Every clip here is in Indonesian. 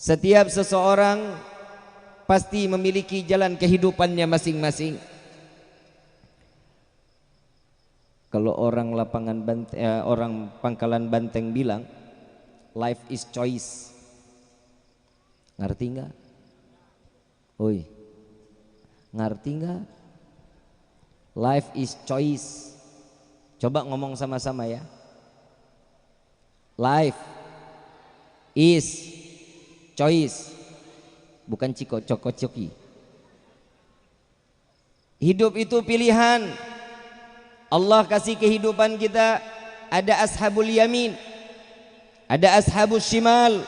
Setiap seseorang pasti memiliki jalan kehidupannya masing-masing. Kalau orang orang Pangkalan Banteng bilang life is choice. Ngerti nggak? Oi, ngerti nggak? Life is choice. Coba ngomong sama-sama ya. Life is choice. Bukan coko-coki. Hidup itu pilihan. Allah kasih kehidupan kita, ada ashabul yamin, ada ashabul shimal,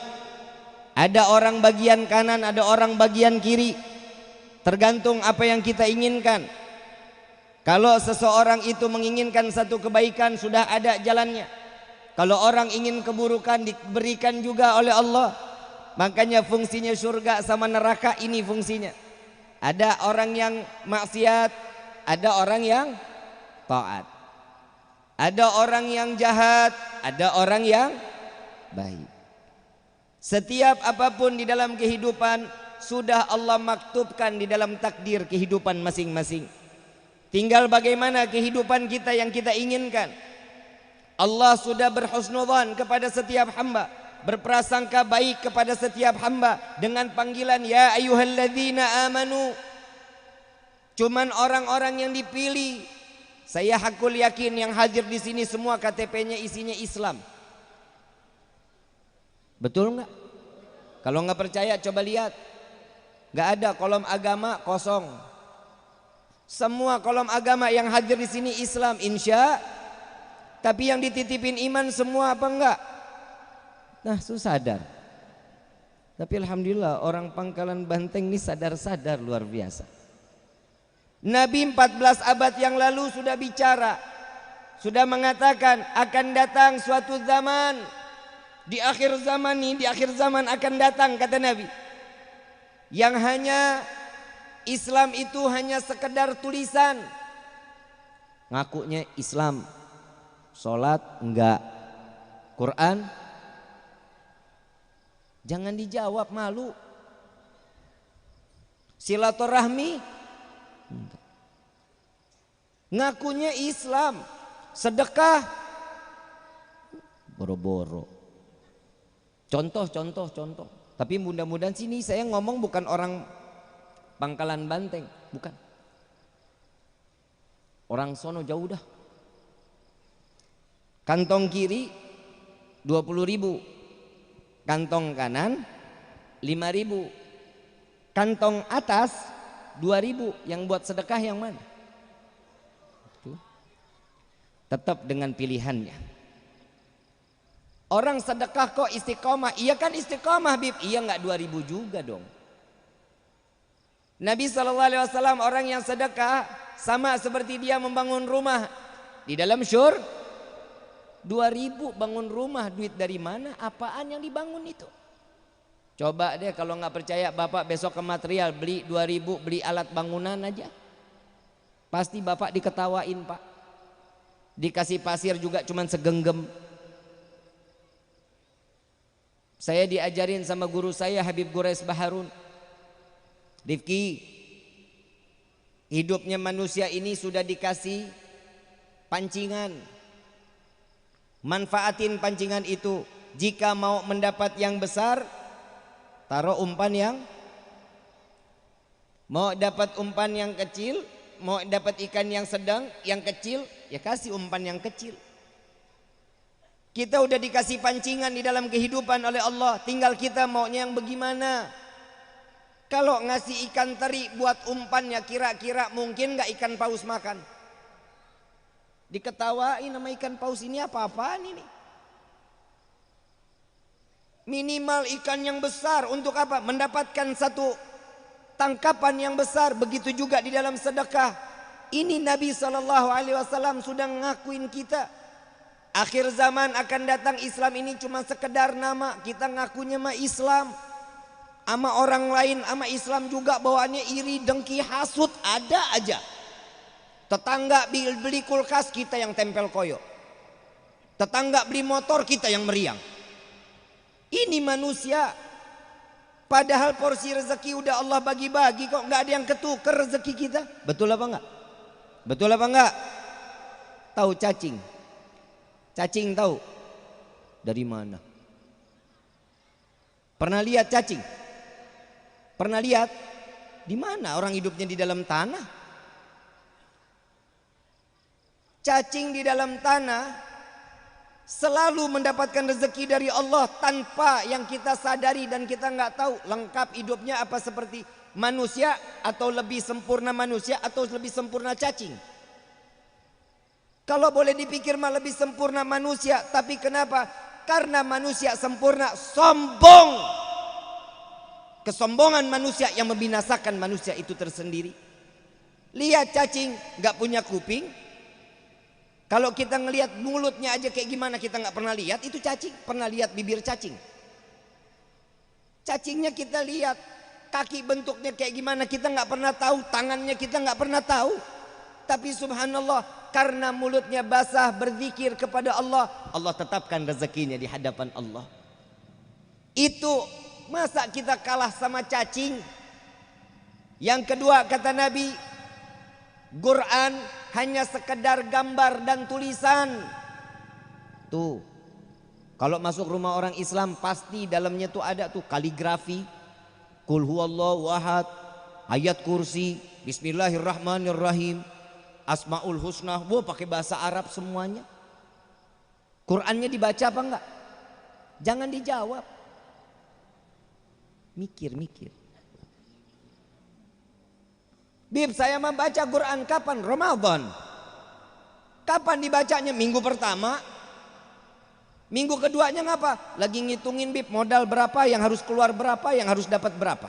ada orang bagian kanan, ada orang bagian kiri. Tergantung apa yang kita inginkan. Kalau seseorang itu menginginkan satu kebaikan, sudah ada jalannya. Kalau orang ingin keburukan, diberikan juga oleh Allah. Makanya fungsinya surga sama neraka ini fungsinya. Ada orang yang maksiat, ada orang yang taat. Ada orang yang jahat, ada orang yang baik. Setiap apapun di dalam kehidupan sudah Allah maktubkan di dalam takdir kehidupan masing-masing. Tinggal bagaimana kehidupan kita yang kita inginkan. Allah sudah berhusnudzan kepada setiap hamba, berprasangka baik kepada setiap hamba dengan panggilan ya ayyuhalladzina amanu. Cuman orang-orang yang dipilih. Saya hakul yakin yang hadir di sini semua KTP-nya isinya Islam. Betul nggak? Kalau nggak percaya coba lihat. Nggak ada kolom agama, kosong. Semua kolom agama yang hadir di sini Islam, insya. Tapi yang dititipin iman semua apa enggak? Nah, sadar. Tapi alhamdulillah orang Pangkalan Banteng ini sadar-sadar luar biasa. Nabi 14 abad yang lalu sudah bicara, sudah mengatakan akan datang suatu zaman, di akhir zaman ini, di akhir zaman akan datang, kata Nabi, yang hanya Islam itu hanya sekedar tulisan. Ngakunya Islam, sholat enggak, Quran jangan dijawab, malu. Silaturahmi ngakunya Islam, sedekah boro-boro. Contoh. Tapi mudah-mudahan sini saya ngomong bukan orang Pangkalan Banteng, bukan. Orang sono jauh dah. Kantong kiri 20.000, kantong kanan 5.000, kantong atas 2.000. Yang buat sedekah yang mana? Tetap dengan pilihannya. Orang sedekah kok istiqomah? Iya kan istiqomah Bib. Iya nggak 2.000 juga dong. Nabi SAW orang yang sedekah sama seperti dia membangun rumah di dalam syurga. 2.000 bangun rumah, duit dari mana? Apaan yang dibangun itu? Coba deh kalau nggak percaya Bapak besok ke material beli 2.000, beli alat bangunan aja. Pasti Bapak diketawain Pak. Dikasih pasir juga cuman segenggam. Saya diajarin sama guru saya Habib Gures Baharun, Rifki, hidupnya manusia ini sudah dikasih pancingan. Manfaatin pancingan itu. Jika mau mendapat yang besar, taruh umpan yang, mau dapat umpan yang kecil, mau dapat ikan yang sedang, yang kecil, ya kasih umpan yang kecil. Kita udah dikasih pancingan di dalam kehidupan oleh Allah, tinggal kita maunya yang bagaimana. Kalau ngasih ikan teri buat umpannya, kira-kira mungkin gak ikan paus makan? Diketawain nama ikan paus ini, apa-apaan ini? Minimal ikan yang besar untuk apa? Mendapatkan satu tangkapan yang besar. Begitu juga di dalam sedekah. Ini Nabi SAW sudah ngakuin kita. Akhir zaman akan datang, Islam ini cuma sekedar nama. Kita ngakunya mah Islam. Ama orang lain, ama Islam juga bawaannya iri, dengki, hasut, ada aja. Tetangga beli kulkas, kita yang tempel koyo. Tetangga beli motor, kita yang meriang. Ini manusia. Padahal porsi rezeki udah Allah bagi-bagi kok, nggak ada yang ketuker rezeki kita. Betul apa enggak? Betul apa enggak? Tahu cacing? Cacing tahu? Dari mana? Pernah lihat cacing? Pernah lihat? Di mana orang hidupnya di dalam tanah? Cacing di dalam tanah selalu mendapatkan rezeki dari Allah tanpa yang kita sadari dan kita nggak tahu. Lengkap hidupnya apa seperti manusia atau lebih sempurna manusia atau lebih sempurna cacing? Kalau boleh dipikir mah lebih sempurna manusia. Tapi kenapa? Karena manusia sempurna sombong. Kesombongan manusia yang membinasakan manusia itu tersendiri. Lihat cacing nggak punya kuping. Kalau kita ngelihat mulutnya aja kayak gimana kita nggak pernah lihat, itu cacing. Pernah lihat bibir cacing? Cacingnya kita lihat, kaki bentuknya kayak gimana kita nggak pernah tahu, tangannya kita nggak pernah tahu. Tapi subhanallah, karena mulutnya basah berzikir kepada Allah, Allah tetapkan rezekinya di hadapan Allah. Itu masa kita kalah sama cacing? Yang kedua kata Nabi, Quran hanya sekedar gambar dan tulisan. Tuh, kalau masuk rumah orang Islam pasti dalamnya tuh ada tuh kaligrafi, Qul huwallahu ahad, ayat kursi, Bismillahirrahmanirrahim, Asmaul Husna. Wah, pakai bahasa Arab semuanya. Qurannya dibaca apa enggak? Jangan dijawab. Mikir. Bib, saya membaca Quran kapan? Ramadan. Kapan dibacanya? Minggu pertama. Minggu keduanya ngapa? Lagi ngitungin Bib, modal berapa, yang harus keluar berapa, yang harus dapat berapa.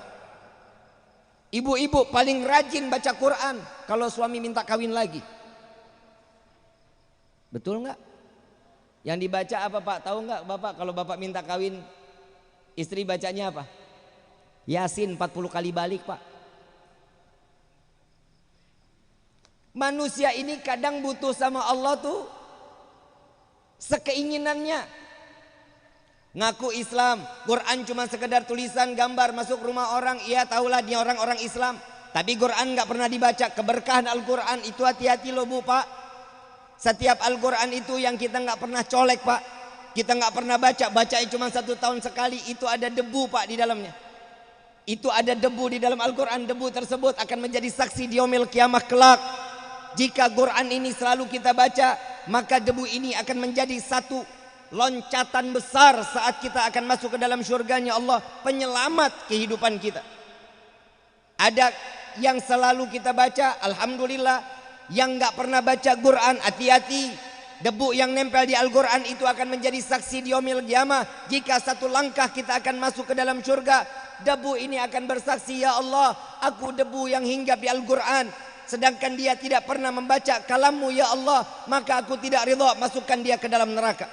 Ibu-ibu paling rajin baca Quran kalau suami minta kawin lagi. Betul nggak? Yang dibaca apa Pak? Tahu nggak Bapak kalau Bapak minta kawin, istri bacanya apa? Yasin 40 kali balik Pak. Manusia ini kadang butuh sama Allah tuh sekeinginannya. Ngaku Islam, Quran cuma sekedar tulisan gambar masuk rumah orang, iya tahulah dia orang-orang Islam. Tapi Quran nggak pernah dibaca. Keberkahan Al-Quran itu hati-hati loh Bu Pak. Setiap Al-Quran itu yang kita nggak pernah colek Pak, kita nggak pernah baca, bacanya cuma 1 tahun sekali, itu ada debu Pak di dalamnya. Itu ada debu di dalam Al-Quran. Debu tersebut akan menjadi saksi di yaumil kiamah kelak. Jika Quran ini selalu kita baca, maka debu ini akan menjadi satu loncatan besar saat kita akan masuk ke dalam surganya Allah, penyelamat kehidupan kita. Ada yang selalu kita baca, alhamdulillah. Yang nggak pernah baca Quran, hati-hati. Debu yang nempel di Al-Quran itu akan menjadi saksi di yaumil qiyamah. Jika satu langkah kita akan masuk ke dalam surga, debu ini akan bersaksi, ya Allah, aku debu yang hinggap di Al-Quran, sedangkan dia tidak pernah membaca kalammu ya Allah, maka aku tidak ridha, masukkan dia ke dalam neraka.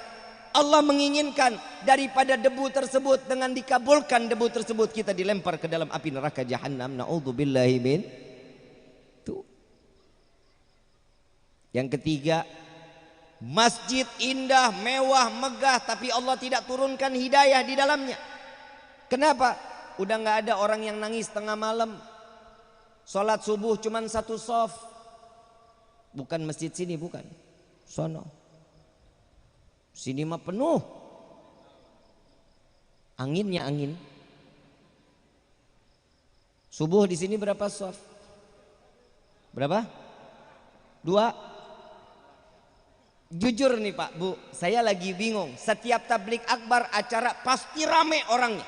Allah menginginkan daripada debu tersebut, dengan dikabulkan debu tersebut kita dilempar ke dalam api neraka Jahannam. Na'udzubillahi min. Tuh. Yang ketiga, masjid indah, mewah, megah, tapi Allah tidak turunkan hidayah di dalamnya. Kenapa? Udah nggak ada orang yang nangis tengah malam. Sholat subuh cuman 1 shaf. Bukan masjid sini, bukan. Sono. Sini mah penuh. Anginnya angin. Subuh di sini berapa shaf? Berapa? 2. Jujur nih Pak, Bu, saya lagi bingung. Setiap tablik akbar acara pasti rame orangnya.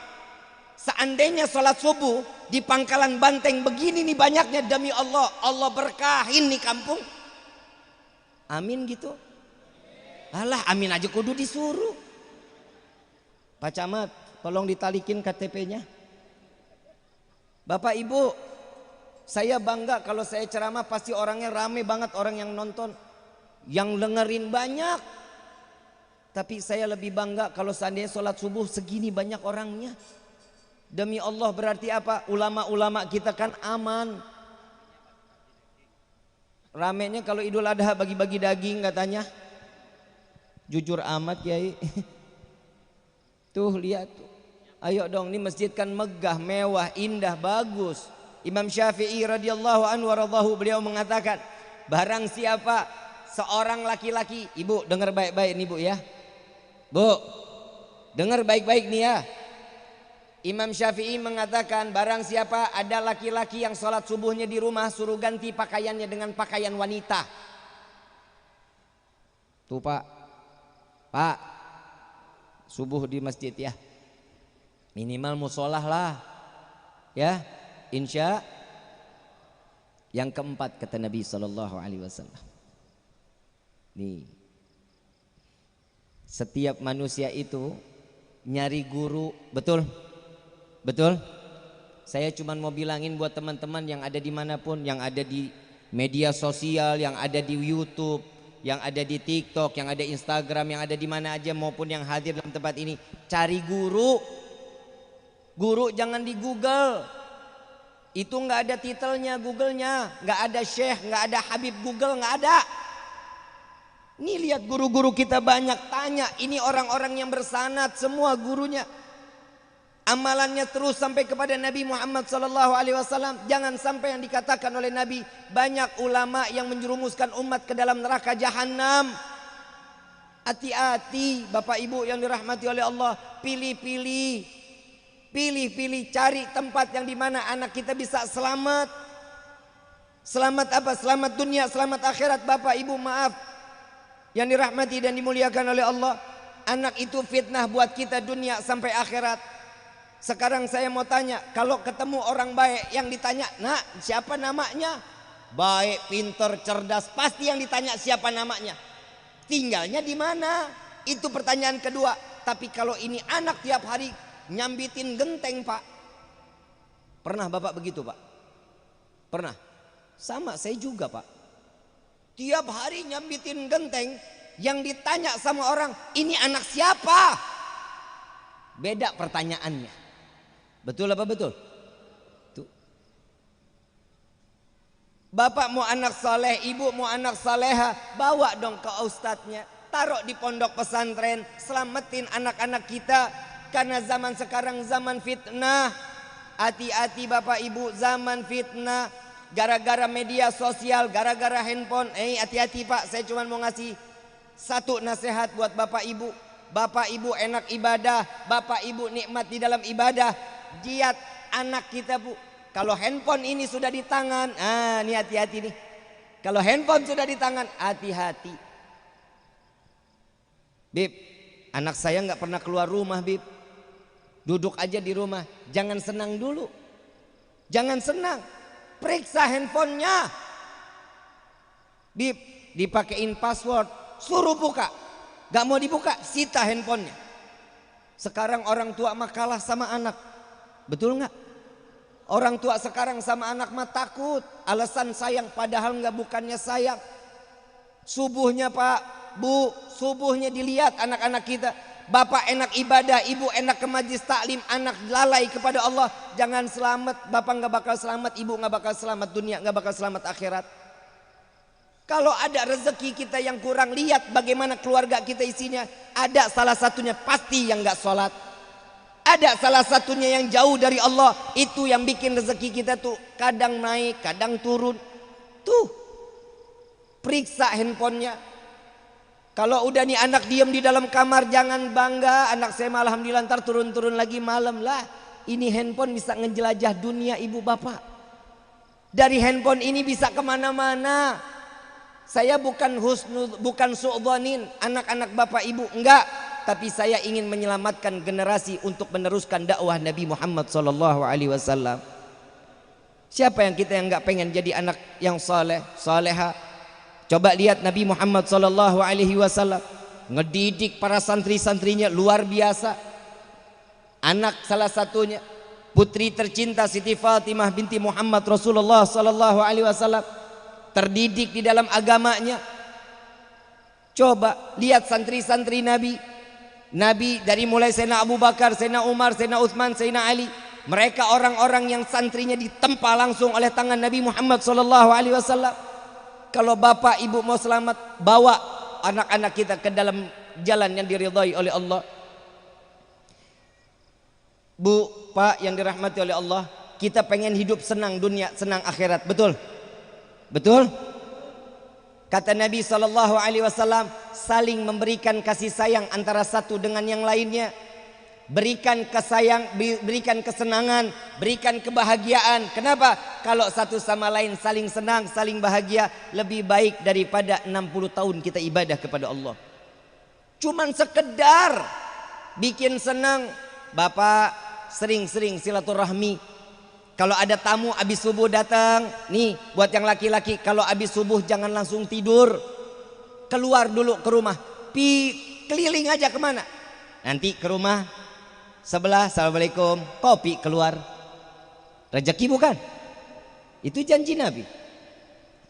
Seandainya sholat subuh di Pangkalan Banteng begini nih banyaknya, demi Allah, Allah berkahin nih kampung. Amin gitu. Alah, amin aja kudu disuruh. Pak Camat, tolong ditalikin KTP-nya. Bapak Ibu, saya bangga kalau saya ceramah pasti orangnya rame banget, orang yang nonton, yang dengerin banyak. Tapi saya lebih bangga kalau seandainya sholat subuh segini banyak orangnya. Demi Allah, berarti apa? Ulama-ulama kita kan aman. Ramenya kalau Idul Adha bagi-bagi daging katanya. Jujur amat Kiai. Tuh lihat tuh. Ayo dong, ini masjid kan megah, mewah, indah, bagus. Imam Syafi'i radhiyallahu anhu radhahu, beliau mengatakan, barang siapa seorang laki-laki, ibu dengar baik-baik nih bu ya, bu dengar baik-baik nih ya. Imam Syafi'i mengatakan, barang siapa ada laki-laki yang sholat subuhnya di rumah, suruh ganti pakaiannya dengan pakaian wanita. Tuh pak, subuh di masjid ya, minimal musolah lah ya, insya. Yang keempat kata Nabi Sallallahu Alaihi Wasallam, nih, setiap manusia itu nyari guru, betul? Betul? Saya cuma mau bilangin buat teman-teman yang ada dimanapun, yang ada di media sosial, yang ada di YouTube, yang ada di TikTok, yang ada Instagram, yang ada di mana aja maupun yang hadir dalam tempat ini, cari guru. Guru jangan di Google. Itu nggak ada titelnya Google-nya, nggak ada Syekh, nggak ada Habib Google, nggak ada. Nih lihat guru-guru kita banyak, tanya, ini orang-orang yang bersanad semua gurunya. Amalannya terus sampai kepada Nabi Muhammad SAW. Jangan sampai yang dikatakan oleh Nabi, banyak ulama yang menjerumuskan umat ke dalam neraka jahanam. Hati-hati Bapak Ibu yang dirahmati oleh Allah. Pilih-pilih, cari tempat yang dimana anak kita bisa selamat. Selamat apa? Selamat dunia, selamat akhirat. Bapak Ibu maaf yang dirahmati dan dimuliakan oleh Allah, anak itu fitnah buat kita dunia sampai akhirat. Sekarang saya mau tanya, kalau ketemu orang baik yang ditanya, nak siapa namanya? Baik, pinter, cerdas, pasti yang ditanya siapa namanya. Tinggalnya di mana? Itu pertanyaan kedua. Tapi kalau ini anak tiap hari nyambitin genteng pak, pernah bapak begitu pak? Pernah? Sama saya juga pak. Tiap hari nyambitin genteng, yang ditanya sama orang, ini anak siapa? Beda pertanyaannya. Betul apa betul? Tuh. Bapak mau anak saleh, ibu mau anak saleha, bawa dong ke ustadznya, taruh di pondok pesantren, selamatin anak-anak kita. Karena zaman sekarang zaman fitnah. Hati-hati bapak ibu, zaman fitnah. Gara-gara media sosial, gara-gara handphone. Hati-hati pak, saya cuma mau ngasih satu nasihat buat bapak ibu. Bapak ibu enak ibadah, bapak ibu nikmat di dalam ibadah. Lihat anak kita bu, kalau handphone ini sudah di tangan, ini hati-hati nih. Kalau handphone sudah di tangan, hati-hati. Bib, anak saya nggak pernah keluar rumah bib, duduk aja di rumah. Jangan senang dulu, jangan senang, periksa handphonenya. Bib, dipakein password, suruh buka. Gak mau dibuka, sita handphonenya. Sekarang orang tua mah kalah sama anak. Betul nggak? Orang tua sekarang sama anak mah takut. Alasan sayang padahal nggak, bukannya sayang. Subuhnya pak, bu, subuhnya dilihat anak-anak kita. Bapak enak ibadah, ibu enak ke majlis taklim, anak lalai kepada Allah. Jangan selamat, bapak nggak bakal selamat, ibu nggak bakal selamat dunia, nggak bakal selamat akhirat. Kalau ada rezeki kita yang kurang, lihat bagaimana keluarga kita isinya. Ada salah satunya pasti yang nggak sholat. Ada salah satunya yang jauh dari Allah. Itu yang bikin rezeki kita tuh kadang naik, kadang turun. Tuh, periksa handphonenya. Kalau udah nih anak diam di dalam kamar, jangan bangga. Anak saya malah alhamdulillah ntar turun-turun lagi malam lah. Ini handphone bisa ngejelajah dunia ibu bapak. Dari handphone ini bisa kemana-mana. Saya bukan su'dhanin anak-anak bapak ibu, enggak. Tapi saya ingin menyelamatkan generasi untuk meneruskan dakwah Nabi Muhammad SAW. Siapa yang kita yang enggak pengen jadi anak yang saleh, saleha? Coba lihat Nabi Muhammad SAW ngedidik para santri-santrinya luar biasa. Anak salah satunya putri tercinta Siti Fatimah binti Muhammad Rasulullah SAW terdidik di dalam agamanya. Coba lihat santri-santri Nabi dari mulai Sayyidina Abu Bakar, Sayyidina Umar, Sayyidina Utsman, Sayyidina Ali. Mereka orang-orang yang santrinya ditempa langsung oleh tangan Nabi Muhammad SAW. Kalau bapak ibu mau selamat, bawa anak-anak kita ke dalam jalan yang diridhai oleh Allah. Bu, Pak yang dirahmati oleh Allah, kita pengen hidup senang dunia, senang akhirat, betul? Betul? Kata Nabi SAW, saling memberikan kasih sayang antara satu dengan yang lainnya. Berikan berikan kesenangan, berikan kebahagiaan. Kenapa? Kalau satu sama lain saling senang, saling bahagia, lebih baik daripada 60 tahun kita ibadah kepada Allah. Cuman sekedar bikin senang. Bapak sering-sering silaturahmi. Kalau ada tamu habis subuh datang, nih buat yang laki-laki, kalau habis subuh jangan langsung tidur. Keluar dulu ke rumah, keliling aja kemana. Nanti ke rumah sebelah, assalamualaikum, kopi keluar. Rezeki bukan? Itu janji Nabi.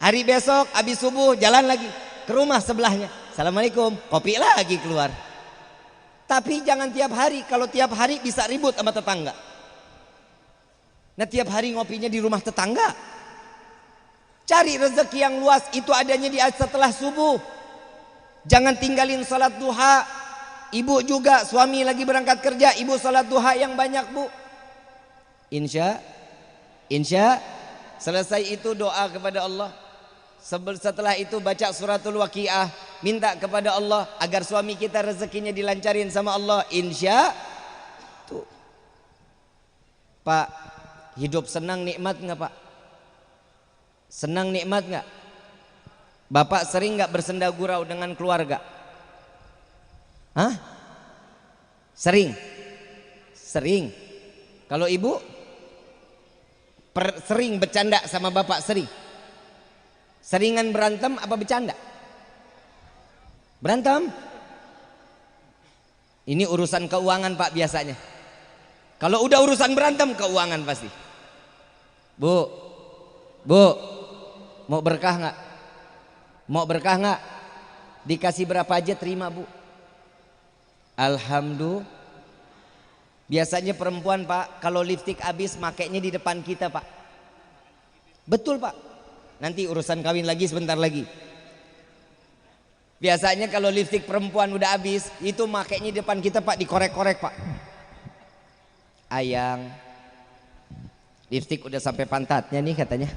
Hari besok habis subuh jalan lagi ke rumah sebelahnya, assalamualaikum, kopi lagi keluar. Tapi jangan tiap hari. Kalau tiap hari bisa ribut sama tetangga. Nah, tiap hari ngopinya di rumah tetangga. Cari rezeki yang luas, itu adanya di setelah subuh. Jangan tinggalin salat duha. Ibu juga, suami lagi berangkat kerja, ibu salat duha yang banyak, Bu. Insya selesai itu doa kepada Allah. Setelah itu baca suratul Waqiah, minta kepada Allah agar suami kita rezekinya dilancarin sama Allah. Insya tuh. Pak, hidup senang nikmat nggak, Pak? Senang nikmat nggak? Bapak sering nggak bersenda gurau dengan keluarga? Hah? Sering? Sering. Kalau ibu? Sering bercanda sama bapak, sering? Seringan berantem apa bercanda? Berantem? Ini urusan keuangan, Pak, biasanya. Kalau udah urusan berantem, keuangan pasti. Bu, mau berkah nggak? Mau berkah nggak? Dikasih berapa aja terima, Bu. Alhamdulillah. Biasanya perempuan, Pak, kalau lipstik habis makainya di depan kita, Pak. Betul, Pak. Nanti urusan kawin lagi sebentar lagi. Biasanya kalau lipstik perempuan udah habis, itu makainya di depan kita, Pak, dikorek-korek, Pak. Ayang, lipstik udah sampai pantatnya nih katanya.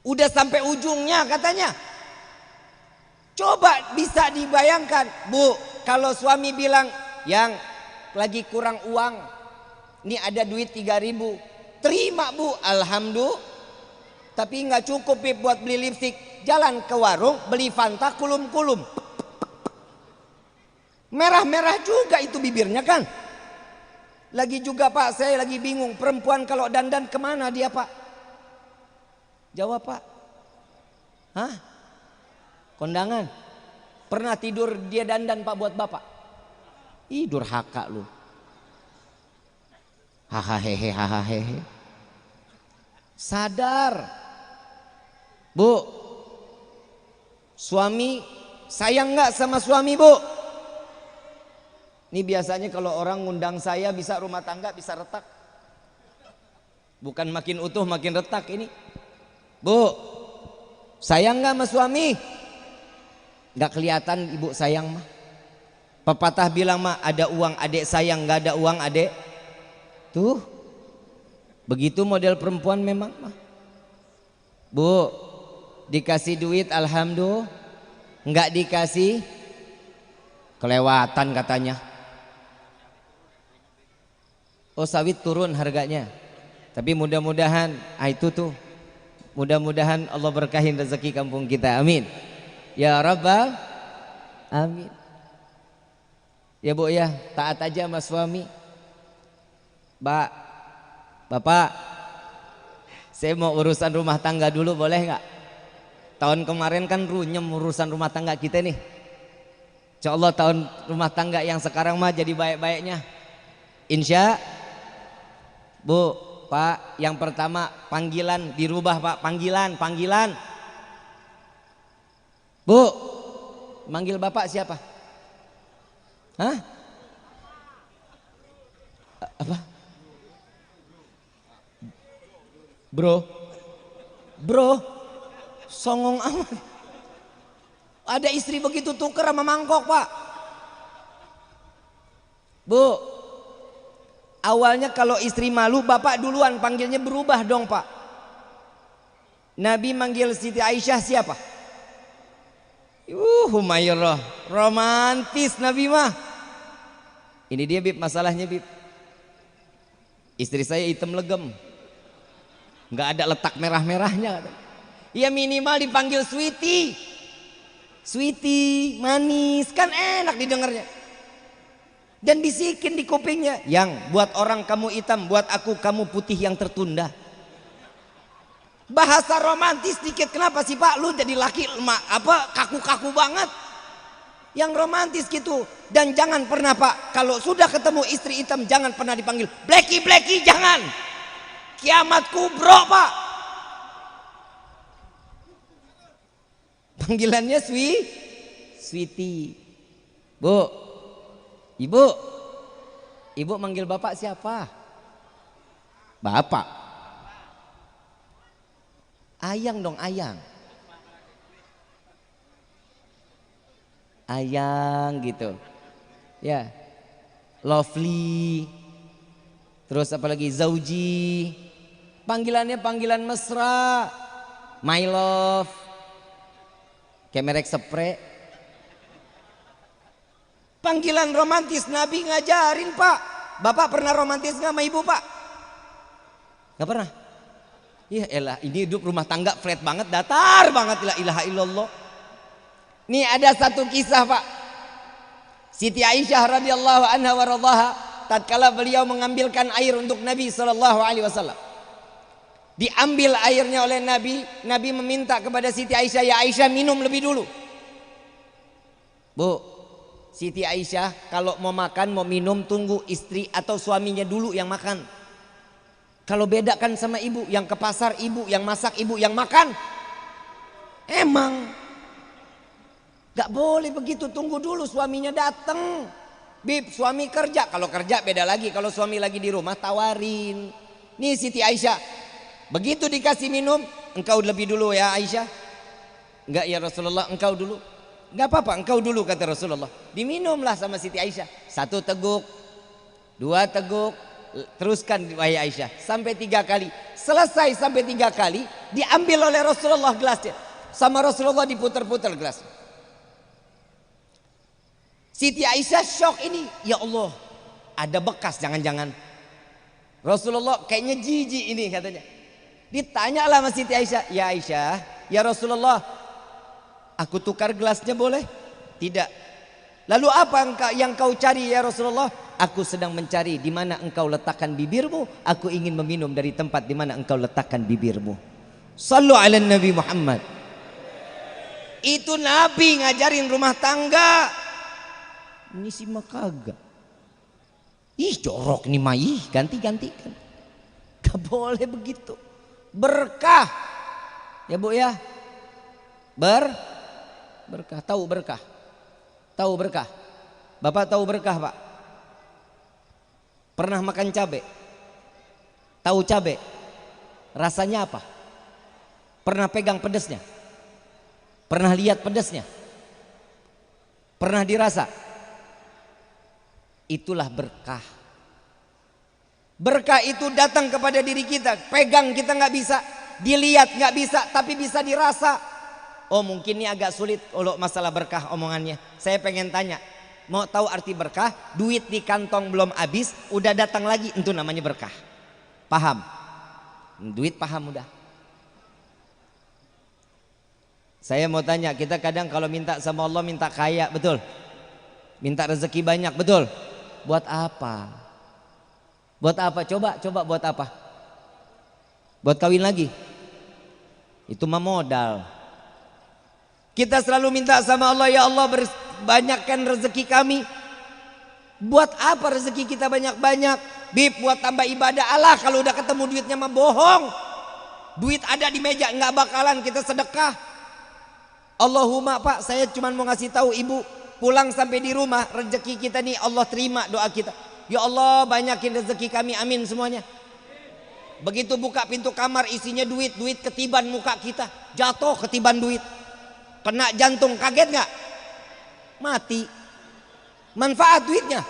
Udah sampai ujungnya katanya. Coba bisa dibayangkan, Bu, kalau suami bilang, yang lagi kurang uang, ini ada duit 3.000, terima, Bu, alhamdulillah. Tapi nggak cukup, Pip, buat beli lipstik. Jalan ke warung beli Fanta kulum-kulum. Merah-merah juga itu bibirnya kan. Lagi juga, Pak, saya lagi bingung, perempuan kalau dandan kemana dia, Pak? Jawab, Pak. Hah? Kondangan. Pernah tidur dia dandan, Pak, buat Bapak? Ih, durhaka lu. Hahaha. Sadar. Bu, suami sayang nggak sama suami, Bu? Ini biasanya kalau orang ngundang saya bisa rumah tangga bisa retak. Bukan makin utuh makin retak ini. Bu, sayang nggak sama suami? Nggak kelihatan ibu sayang mah. Pepatah bilang mah, ada uang adek sayang, nggak ada uang adek. Tuh, begitu model perempuan memang mah. Bu, dikasih duit alhamdulillah, nggak dikasih kelewatan katanya. Oh, sawit turun harganya. Tapi mudah-mudahan itu tuh, mudah-mudahan Allah berkahin rezeki kampung kita, amin ya rabbal amin. Ya, Bu, ya taat aja sama suami. Bapak, saya mau urusan rumah tangga dulu, boleh nggak? Tahun kemarin kan runyem urusan rumah tangga kita nih. Insya Allah tahun rumah tangga yang sekarang mah jadi baik-baiknya. Insya. Bu, Pak, yang pertama panggilan dirubah, Pak, panggilan. Bu, manggil Bapak siapa? Hah? Apa? Bro, songong amat. Ada istri begitu tuker sama mangkok, Pak. Bu, Awalnya kalau istri malu, bapak duluan panggilnya berubah dong pak. Nabi manggil Siti Aisyah siapa? Humairah. Romantis Nabi mah. Ini dia Bib, masalahnya Bib. Istri saya hitam legem, nggak ada letak merah-merahnya. Ya minimal dipanggil sweetie. Sweetie, manis, kan enak didengarnya. Dan bisikin di kupingnya, yang buat orang kamu hitam, buat aku kamu putih yang tertunda. Bahasa romantis dikit. Kenapa sih pak lu jadi laki kaku-kaku banget? Yang romantis gitu. Dan jangan pernah pak, kalau sudah ketemu istri hitam jangan pernah dipanggil Blacky, jangan. Kiamat kubro pak. Panggilannya sweetie. Bu, Ibu manggil bapak siapa? Bapak. Ayang dong, ayang. Ayang gitu. Ya. Lovely. Terus apalagi Zauji. Panggilannya panggilan mesra. My love. Kayak merek spray. Panggilan romantis Nabi ngajarin pak. Bapak pernah romantis nggak sama ibu pak? Nggak pernah. Ya elah, ini hidup rumah tangga flat banget, datar banget, la ilaha illallah. Nih ada satu kisah pak. Siti Aisyah radhiyallahu anha wa radhaha, tatkala beliau mengambilkan air untuk Nabi sallallahu alaihi wasallam. Diambil airnya oleh Nabi, Nabi meminta kepada Siti Aisyah, ya Aisyah minum lebih dulu. Bu, Siti Aisyah kalau mau makan mau minum tunggu istri atau suaminya dulu yang makan. Kalau beda kan sama ibu, yang ke pasar ibu, yang masak ibu, yang makan. Emang gak boleh begitu, tunggu dulu suaminya datang. Bib, suami kerja, kalau kerja beda lagi. Kalau suami lagi di rumah tawarin. Nih Siti Aisyah, begitu dikasih minum, engkau lebih dulu ya Aisyah. Enggak ya Rasulullah, engkau dulu. Enggak apa-apa, engkau dulu kata Rasulullah. Diminumlah sama Siti Aisyah. 1 teguk, 2 teguk, teruskan wahai Aisyah sampai 3 kali. Selesai sampai 3 kali, diambil oleh Rasulullah gelasnya. Sama Rasulullah diputar-putar gelas. Siti Aisyah shock ini, ya Allah, ada bekas jangan-jangan. Rasulullah kayaknya jijik ini katanya. Ditanyalah sama Siti Aisyah, ya Aisyah, ya Rasulullah, aku tukar gelasnya boleh? Tidak. Lalu apa yang kau cari ya Rasulullah? Aku sedang mencari di mana engkau letakkan bibirmu. Aku ingin meminum dari tempat di mana engkau letakkan bibirmu. Sallu ala Nabi Muhammad. Itu Nabi ngajarin rumah tangga. Ini si makaga. Ih jorok nih mai, ganti-ganti kan. Gak boleh begitu. Berkah. Ya Bu ya. Berkah, tahu berkah? Tahu berkah? Bapak tahu berkah pak? Pernah makan cabai? Tahu cabai? Rasanya apa? Pernah pegang pedasnya? Pernah lihat pedasnya? Pernah dirasa? Itulah berkah. Berkah itu datang kepada diri kita. Pegang kita nggak bisa, dilihat nggak bisa, tapi bisa dirasa. Oh mungkin ini agak sulit kalau masalah berkah omongannya. Saya pengen tanya, mau tahu arti berkah? Duit di kantong belum habis, udah datang lagi, itu namanya berkah. Paham? Duit paham udah. Saya mau tanya, kita kadang kalau minta sama Allah minta kaya, betul? Minta rezeki banyak, betul? Buat apa? Buat apa? Coba buat apa? Buat kawin lagi? Itu mah modal. Kita selalu minta sama Allah, ya Allah banyakkan rezeki kami. Buat apa rezeki kita banyak-banyak? Bib, buat tambah ibadah. Allah kalau udah ketemu duitnya mah bohong. Duit ada di meja nggak bakalan kita sedekah. Allahumma pak, saya cuma mau ngasih tahu ibu, pulang sampai di rumah rezeki kita nih Allah terima doa kita. Ya Allah banyakin rezeki kami, amin semuanya. Begitu buka pintu kamar isinya duit, duit ketiban muka kita, jatuh ketiban duit. Kena jantung, kaget nggak? Mati. Manfaat duitnya.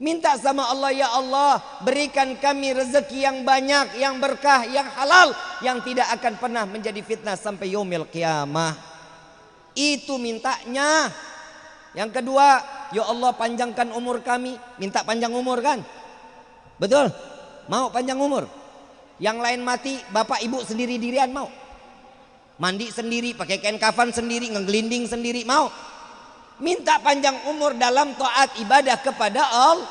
Minta sama Allah, ya Allah, berikan kami rezeki yang banyak, yang berkah, yang halal, yang tidak akan pernah menjadi fitnah sampai yaumil qiyamah. Itu mintanya. Yang kedua, ya Allah panjangkan umur kami. Minta panjang umur kan? Betul? Mau panjang umur? Yang lain mati, bapak ibu sendiri dirian mau? Mandi sendiri, pakai kain kafan sendiri, ngegelinding sendiri, mau? Minta panjang umur dalam taat ibadah kepada Allah.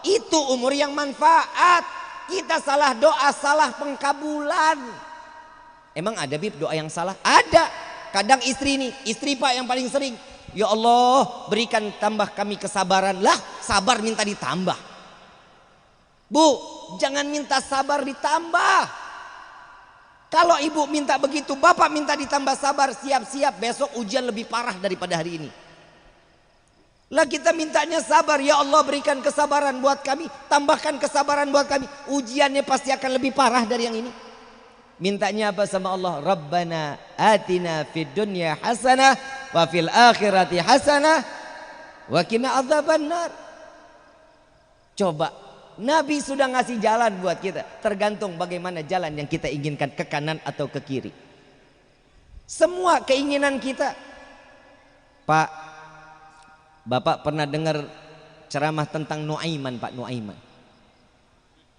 Itu umur yang manfaat. Kita salah doa, salah pengkabulan. Emang ada Bib doa yang salah? Ada. Kadang istri pak yang paling sering, ya Allah berikan tambah kami kesabaran. Lah sabar minta ditambah. Bu, jangan minta sabar ditambah. Kalau ibu minta begitu, bapak minta ditambah sabar, siap-siap besok ujian lebih parah daripada hari ini. Lah kita mintanya sabar, ya Allah berikan kesabaran buat kami, tambahkan kesabaran buat kami. Ujiannya pasti akan lebih parah dari yang ini. Mintanya apa sama Allah? Rabbana atina fid dunya hasanah wa fil akhirati hasanah wa qina adzabannar. Coba, Nabi sudah ngasih jalan buat kita. Tergantung bagaimana jalan yang kita inginkan, ke kanan atau ke kiri. Semua keinginan kita. Pak, Bapak pernah dengar ceramah tentang Nuaiman, Pak Nuaiman?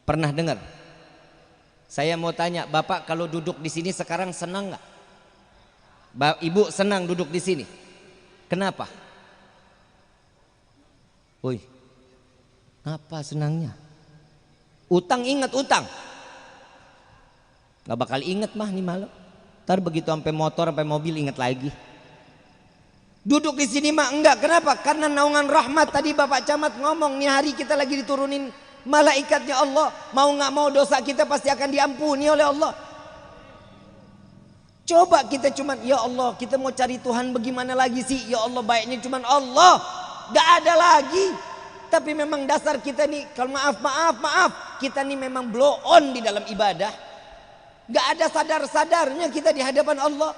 Pernah dengar? Saya mau tanya, Bapak kalau duduk di sini sekarang senang nggak? Ibu senang duduk di sini? Kenapa? Woi, apa senangnya? Utang, ingat utang? Gak bakal ingat mah nih malam. Ntar begitu sampai motor, sampai mobil ingat lagi. Duduk di sini mah enggak. Kenapa? Karena naungan rahmat. Tadi Bapak Camat ngomong, nih hari kita lagi diturunin malaikatnya Allah. Mau nggak mau dosa kita pasti akan diampuni oleh Allah. Coba kita cuman, ya Allah kita mau cari Tuhan bagaimana lagi sih? Ya Allah baiknya cuman Allah, gak ada lagi. Tapi memang dasar kita nih, kalau maaf, kita nih memang blow on di dalam ibadah. Gak ada sadar-sadarnya kita di hadapan Allah.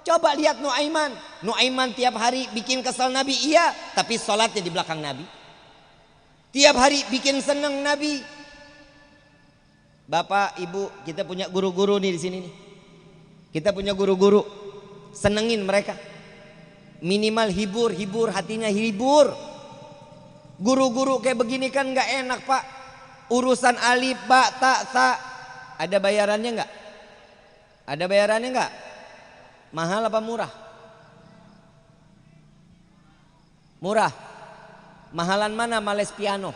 Coba lihat Nuaiman. Nuaiman tiap hari bikin kesal Nabi, iya, tapi sholatnya di belakang Nabi. Tiap hari bikin senang Nabi. Bapak, Ibu, kita punya guru-guru nih di sini nih. Kita punya guru-guru, senengin mereka. Minimal hibur hatinya, hibur. Guru-guru kayak begini kan nggak enak Pak. Urusan alif, ba, ta, sa, ada bayarannya nggak? Ada bayarannya nggak? Mahal apa murah? Murah. Mahalan mana sama les piano?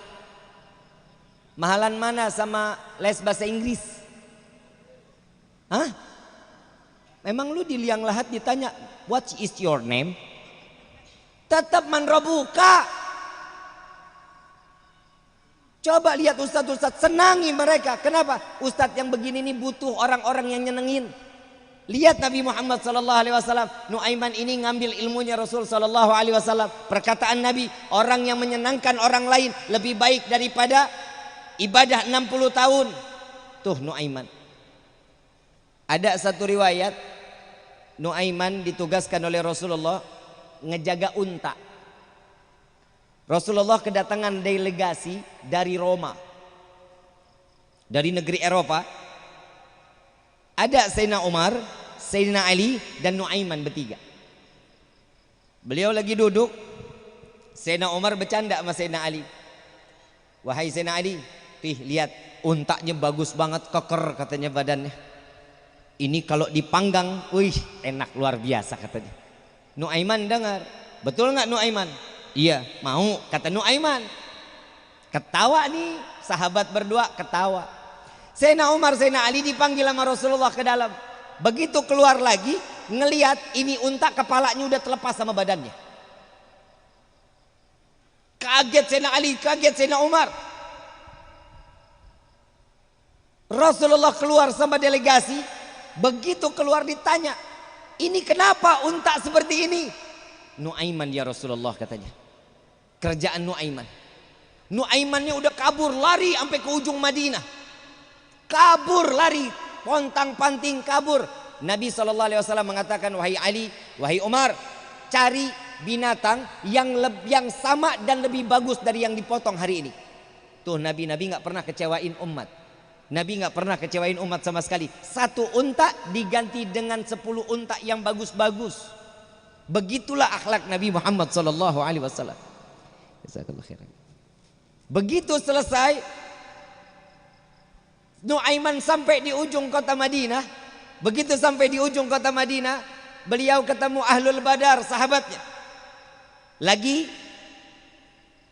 Mahalan mana sama les bahasa Inggris? Hah? Memang lu di liang lahat ditanya, what is your name? Tetap manrobuka. Coba lihat ustadz-ustadz, senangi mereka. Kenapa? Ustadz yang begini ini butuh orang-orang yang nyenengin. Lihat Nabi Muhammad SAW, Nuaiman ini ngambil ilmunya Rasul SAW. Perkataan Nabi, orang yang menyenangkan orang lain lebih baik daripada ibadah 60 tahun. Tuh Nuaiman. Ada satu riwayat, Nuaiman ditugaskan oleh Rasulullah ngejaga unta. Rasulullah kedatangan delegasi dari Roma, dari negeri Eropa. Ada Sayyidina Umar, Sayyidina Ali, dan Nuaiman bertiga. Beliau lagi duduk, Sayyidina Umar bercanda sama Sayyidina Ali. Wahai Sayyidina Ali, lihat untanya bagus banget, keker katanya badannya. Ini kalau dipanggang, wih enak luar biasa katanya. Nuaiman dengar, betul nggak Nuaiman? Iya, mau, kata Nuaiman. Ketawa nih, sahabat berdua ketawa. Sayyidina Umar, Sayyidina Ali dipanggil sama Rasulullah ke dalam. Begitu keluar lagi, ngelihat ini unta kepalanya udah terlepas sama badannya. Kaget Sayyidina Ali, kaget Sayyidina Umar. Rasulullah keluar sama delegasi. Begitu keluar ditanya, ini kenapa unta seperti ini? Nuaiman ya Rasulullah katanya. Kerjaan Nuaiman. Nuaimannya udah kabur, lari sampai ke ujung Madinah. Kabur, lari, pontang panting kabur. Nabi SAW mengatakan, wahai Ali, wahai Umar, cari binatang yang sama dan lebih bagus dari yang dipotong hari ini. Tuh Nabi nggak pernah kecewain umat. Nabi nggak pernah kecewain umat sama sekali. 1 unta diganti dengan 10 unta yang bagus-bagus. Begitulah akhlak Nabi Muhammad sallallahu alaihi wasallam. Jazakallahu khairan. Begitu selesai, Nuaiman sampai di ujung kota Madinah. Begitu sampai di ujung kota Madinah, beliau ketemu Ahlul Badar, sahabatnya. Lagi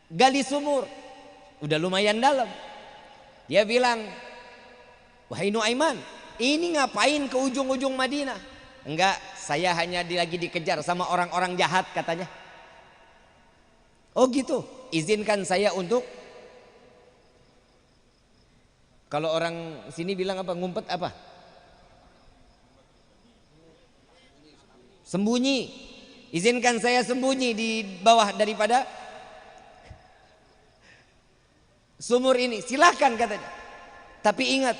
gali sumur. Udah lumayan dalam. Dia bilang, "Wahai Nuaiman, ini ngapain ke ujung-ujung Madinah?" "Enggak, saya hanya lagi dikejar sama orang-orang jahat," katanya. "Oh gitu, izinkan saya untuk," kalau orang sini bilang apa, ngumpet apa? Sembunyi. "Izinkan saya sembunyi di bawah daripada sumur ini." "Silakan," katanya. "Tapi ingat,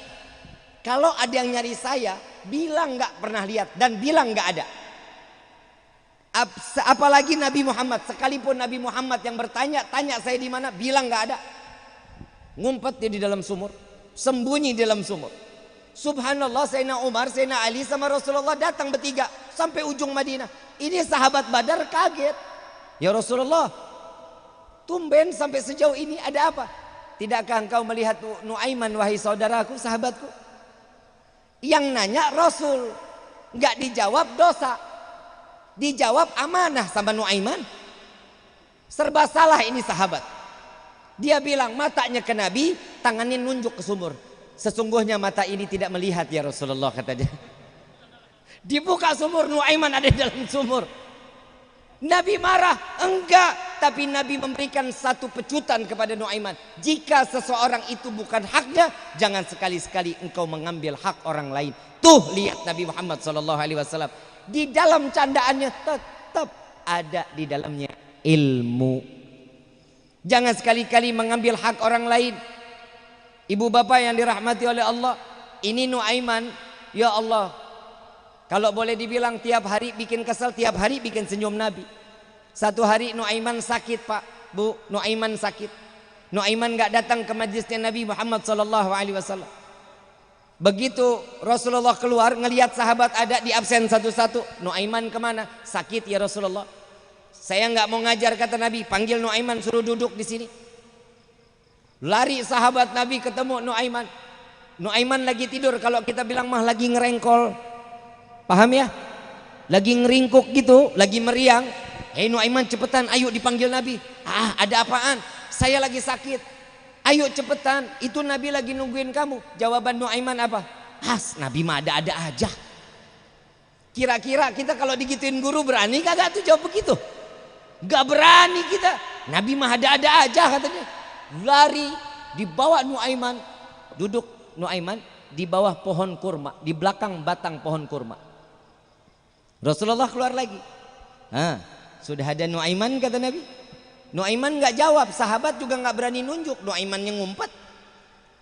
kalau ada yang nyari saya, bilang nggak pernah lihat dan bilang nggak ada." Apalagi Nabi Muhammad, sekalipun Nabi Muhammad yang bertanya, "Tanya saya di mana?" bilang nggak ada. Ngumpet dia di dalam sumur, sembunyi di dalam sumur. Subhanallah, Sayyidina Umar, Sayyidina Ali sama Rasulullah datang bertiga sampai ujung Madinah. Ini sahabat Badar kaget. "Ya Rasulullah, tumben sampai sejauh ini, ada apa?" "Tidakkah engkau melihat Nuaiman, wahai saudaraku, sahabatku?" Yang nanya Rasul, nggak dijawab dosa, dijawab amanah sama Nuaiman. Serba salah ini sahabat. Dia bilang matanya ke Nabi, tangannya nunjuk ke sumur. "Sesungguhnya mata ini tidak melihat ya Rasulullah," katanya. Dibuka sumur, Nuaiman ada di dalam sumur. Nabi marah? Enggak. Tapi Nabi memberikan satu pecutan kepada Nuaiman. Jika seseorang itu bukan haknya, jangan sekali-sekali engkau mengambil hak orang lain. Tuh lihat Nabi Muhammad SAW. Di dalam candaannya tetap ada di dalamnya ilmu. Jangan sekali-kali mengambil hak orang lain. Ibu bapak yang dirahmati oleh Allah, ini Nuaiman, ya Allah, kalau boleh dibilang tiap hari bikin kesel, tiap hari bikin senyum Nabi. Satu hari Nuaiman sakit, Pak, Bu, Nuaiman sakit. Nuaiman gak datang ke majlisnya Nabi Muhammad SAW. Begitu Rasulullah keluar, ngelihat sahabat ada di absen satu-satu. "Nuaiman kemana?" "Sakit ya Rasulullah." "Saya nggak mau ngajar," kata Nabi. "Panggil Nuaiman, suruh duduk di sini." Lari sahabat Nabi ketemu Nuaiman. Nuaiman lagi tidur, kalau kita bilang mah lagi ngerengkol. Paham ya? Lagi ngeringkuk gitu, lagi meriang. "Hei Nuaiman, cepetan, ayo," dipanggil Nabi. "Ah, ada apaan?" "Saya lagi sakit." "Ayo cepetan, itu Nabi lagi nungguin kamu." Jawaban Nuaiman apa? Nabi mah ada-ada aja." Kira-kira kita kalau digituin guru berani kagak tuh jawab begitu? Gak berani kita. "Nabi mah ada-ada aja," katanya. Lari, dibawa Nuaiman, duduk Nuaiman di bawah pohon kurma, di belakang batang pohon kurma. Rasulullah keluar lagi. Sudah ada Nuaiman, kata Nabi. Nuaiman nggak jawab, sahabat juga nggak berani nunjuk. Nuaiman yang ngumpet,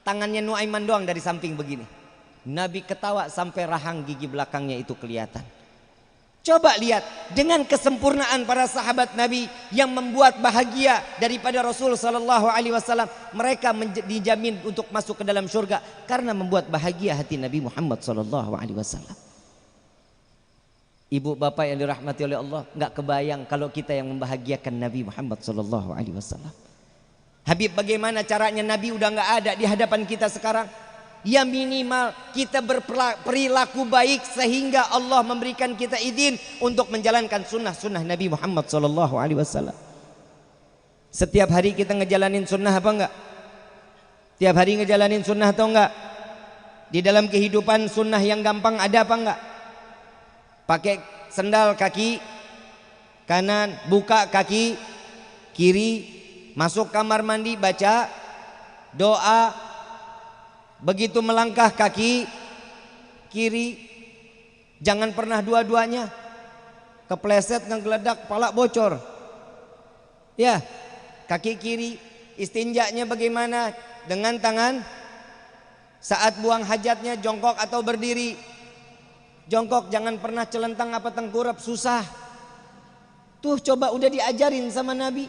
tangannya Nuaiman doang dari samping begini. Nabi ketawa sampai rahang gigi belakangnya itu kelihatan. Coba lihat, dengan kesempurnaan para sahabat Nabi yang membuat bahagia daripada Rasul sallallahu alaihi wasallam, mereka dijamin untuk masuk ke dalam surga karena membuat bahagia hati Nabi Muhammad sallallahu alaihi wasallam. Ibu bapak yang dirahmati oleh Allah, nggak kebayang kalau kita yang membahagiakan Nabi Muhammad sallallahu alaihi wasallam. Habib, bagaimana caranya Nabi udah nggak ada di hadapan kita sekarang? Ya minimal kita berperilaku baik sehingga Allah memberikan kita izin untuk menjalankan sunnah-sunnah Nabi Muhammad SAW. Setiap hari kita ngejalanin sunnah apa enggak? Tiap hari ngejalanin sunnah atau enggak? Di dalam kehidupan sunnah yang gampang ada apa enggak? Pakai sendal kaki kanan, buka kaki kiri, masuk kamar mandi baca doa. Begitu melangkah kaki kiri, jangan pernah dua-duanya. Kepleset, ngegeledak, kepala bocor. Ya, kaki kiri istinjanya bagaimana? Dengan tangan. Saat buang hajatnya jongkok atau berdiri? Jongkok, jangan pernah celentang apa tengkurap, susah. Tuh coba udah diajarin sama Nabi.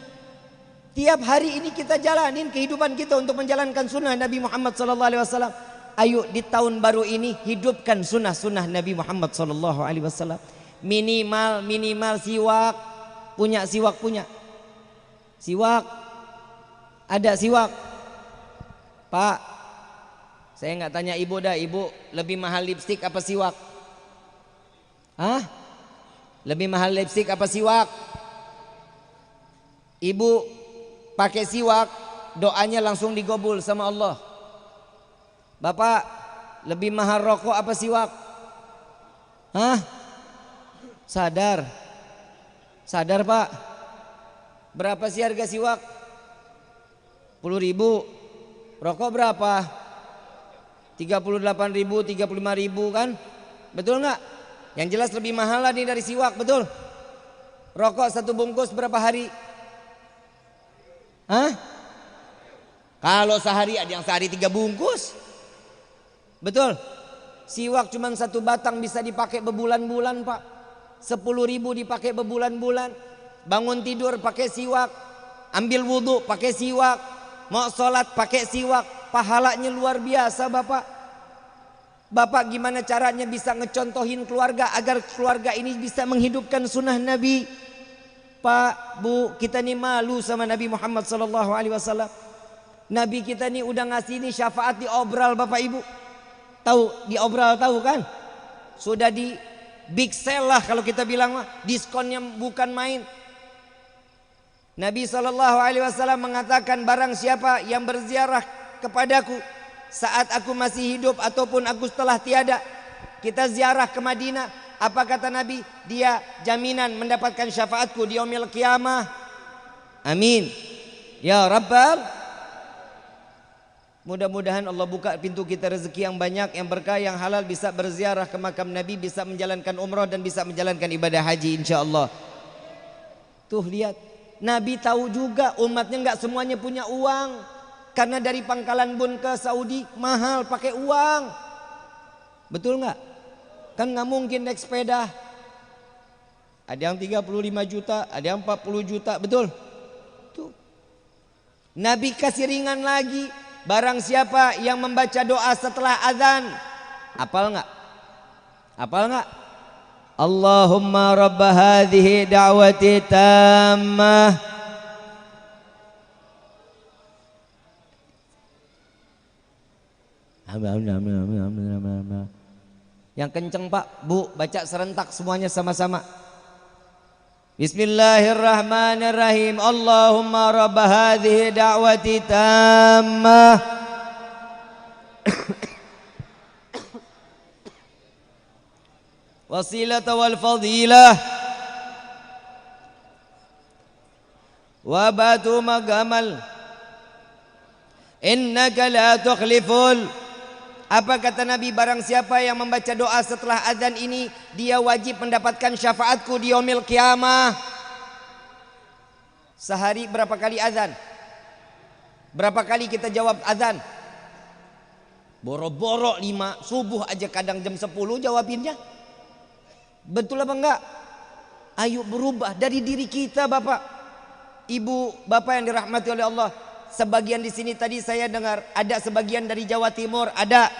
Tiap hari ini kita jalanin kehidupan kita untuk menjalankan sunnah Nabi Muhammad SAW. Ayo di tahun baru ini hidupkan sunnah-sunnah Nabi Muhammad SAW. Minimal siwak. Punya siwak, punya siwak. Ada siwak. Pak, saya nggak tanya ibu dah. Ibu lebih mahal lipstik apa siwak? Hah? Lebih mahal lipstik apa siwak? Ibu pakai siwak, doanya langsung digobul sama Allah. Bapak, lebih mahal rokok apa siwak? Hah? Sadar Pak. Berapa sih harga siwak? 10.000. Rokok berapa? 38.000, 35.000 kan? Betul nggak? Yang jelas lebih mahal lah nih dari siwak, betul? Rokok satu bungkus berapa hari? Hah? Kalau sehari ada yang sehari 3 bungkus. Betul? Siwak cuma satu batang bisa dipakai berbulan-bulan, Pak. 10.000 dipakai berbulan-bulan. Bangun tidur pakai siwak. Ambil wudhu pakai siwak. Mau sholat pakai siwak. Pahalanya luar biasa, Bapak. Bapak gimana caranya bisa ngecontohin keluarga agar keluarga ini bisa menghidupkan sunnah Nabi? Pak, Bu, kita nih malu sama Nabi Muhammad SAW. Nabi kita nih udah ngasih nih syafaat di obral, Bapak Ibu. Tahu di obral, tahu kan? Sudah di big sale lah kalau kita bilang mah, diskonnya bukan main. Nabi SAW mengatakan, barang siapa yang berziarah kepadaku saat aku masih hidup ataupun aku setelah tiada, kita ziarah ke Madinah. Apa kata Nabi? Dia jaminan mendapatkan syafaatku di yaumil qiyamah. Amin. Ya Rabbal. Mudah-mudahan Allah buka pintu kita rezeki yang banyak, yang berkah, yang halal, bisa berziarah ke makam Nabi, bisa menjalankan umrah dan bisa menjalankan ibadah haji insyaallah. Tuh lihat, Nabi tahu juga umatnya nggak semuanya punya uang. Karena dari Pangkalan Bun ke Saudi mahal pakai uang. Betul nggak? Kan nggak mungkin naik sepeda. Ada yang 35 juta, ada yang 40 juta, betul? Tuh. Nabi kasih ringan lagi. Barang siapa yang membaca doa setelah azan, hafal nggak? Hafal nggak? Allahumma rabb hadhihi da'wati tammah. Yang kenceng Pak, Bu, baca serentak semuanya sama-sama. Bismillahirrahmanirrahim. Allahumma rabb hadhihi da'wati tammah wasilata wal fadilah wa batu magamal innaka la tukhliful. Apa kata Nabi? Barang siapa yang membaca doa setelah azan ini, dia wajib mendapatkan syafaatku di yaumil qiyamah. Sehari berapa kali azan? Berapa kali kita jawab azan? Boro-boro 5, subuh aja kadang jam 10 jawabinnya. Betul apa enggak? Ayo berubah dari diri kita, Bapak. Ibu, Bapak yang dirahmati oleh Allah. Sebagian di sini tadi saya dengar ada sebagian dari Jawa Timur, ada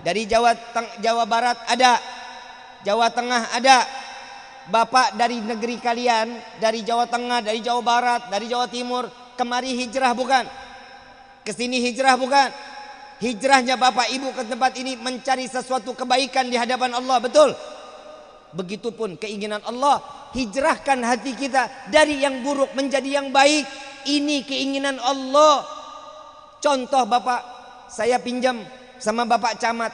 dari Jawa Barat, ada Jawa Tengah, ada. Bapak dari negeri kalian, dari Jawa Tengah, dari Jawa Barat, dari Jawa Timur, kemari hijrah bukan? Kesini hijrah bukan? Hijrahnya Bapak Ibu ke tempat ini mencari sesuatu kebaikan di hadapan Allah, betul? Begitupun keinginan Allah, hijrahkan hati kita dari yang buruk menjadi yang baik. Ini keinginan Allah. Contoh Bapak, saya pinjam sama Bapak Camat.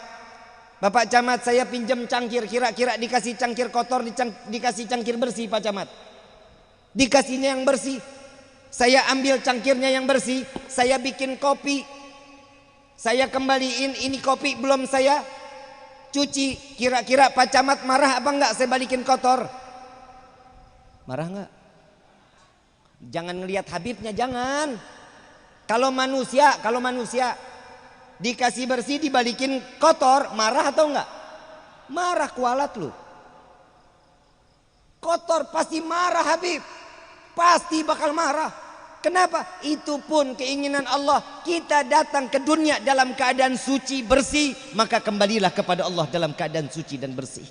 Bapak Camat, saya pinjam cangkir, kira-kira dikasih cangkir kotor, dikasih cangkir bersih Pak Camat? Dikasihnya yang bersih. Saya ambil cangkirnya yang bersih, saya bikin kopi, saya kembaliin, ini kopi belum saya cuci. Kira-kira Pak Camat marah apa enggak saya balikin kotor? Marah enggak? Jangan ngelihat Habibnya, jangan. Kalau manusia dikasih bersih dibalikin kotor, marah atau enggak? Marah, kualat lu. Kotor pasti marah Habib. pasti bakal marah. Kenapa? Itu pun keinginan Allah. Kita datang ke dunia dalam keadaan suci, bersih, maka kembalilah kepada Allah dalam keadaan suci dan bersih.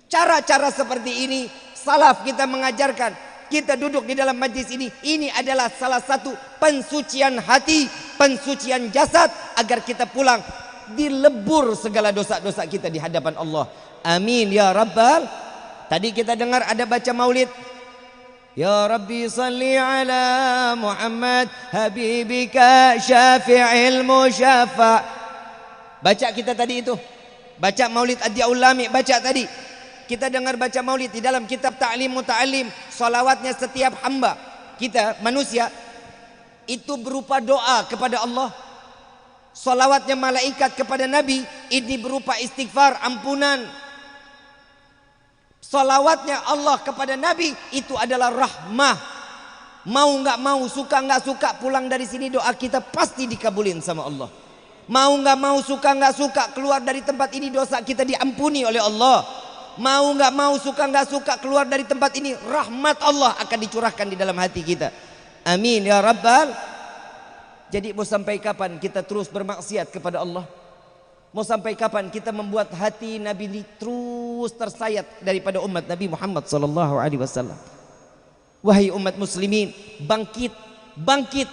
Cara-cara seperti ini salaf kita mengajarkan. Kita duduk di dalam majlis ini adalah salah satu pensucian hati, pensucian jasad, agar kita pulang dilebur segala dosa-dosa kita di hadapan Allah. Amin ya rabbal. Tadi kita dengar ada baca maulid. Ya Rabbi salli ala Muhammad habibika syafi'il musyafa'. Baca kita tadi itu. Baca maulid Adyaul Lami, baca tadi. Kita dengar baca maulid di dalam kitab Ta'lim Muta'alim. Salawatnya setiap hamba kita manusia itu berupa doa kepada Allah. Salawatnya malaikat kepada Nabi ini berupa istighfar, ampunan. Salawatnya Allah kepada Nabi itu adalah rahmah. Mau nggak mau, suka nggak suka, pulang dari sini doa kita pasti dikabulin sama Allah. Mau nggak mau, suka nggak suka, keluar dari tempat ini dosa kita diampuni oleh Allah. Mau nggak mau, suka nggak suka, keluar dari tempat ini rahmat Allah akan dicurahkan di dalam hati kita. Amin ya rabbal. Jadi mau sampai kapan kita terus bermaksiat kepada Allah? Mau sampai kapan kita membuat hati Nabi ini terus tersayat daripada umat Nabi Muhammad sallallahu alaihi wasallam? Wahai umat muslimin, bangkit, bangkit,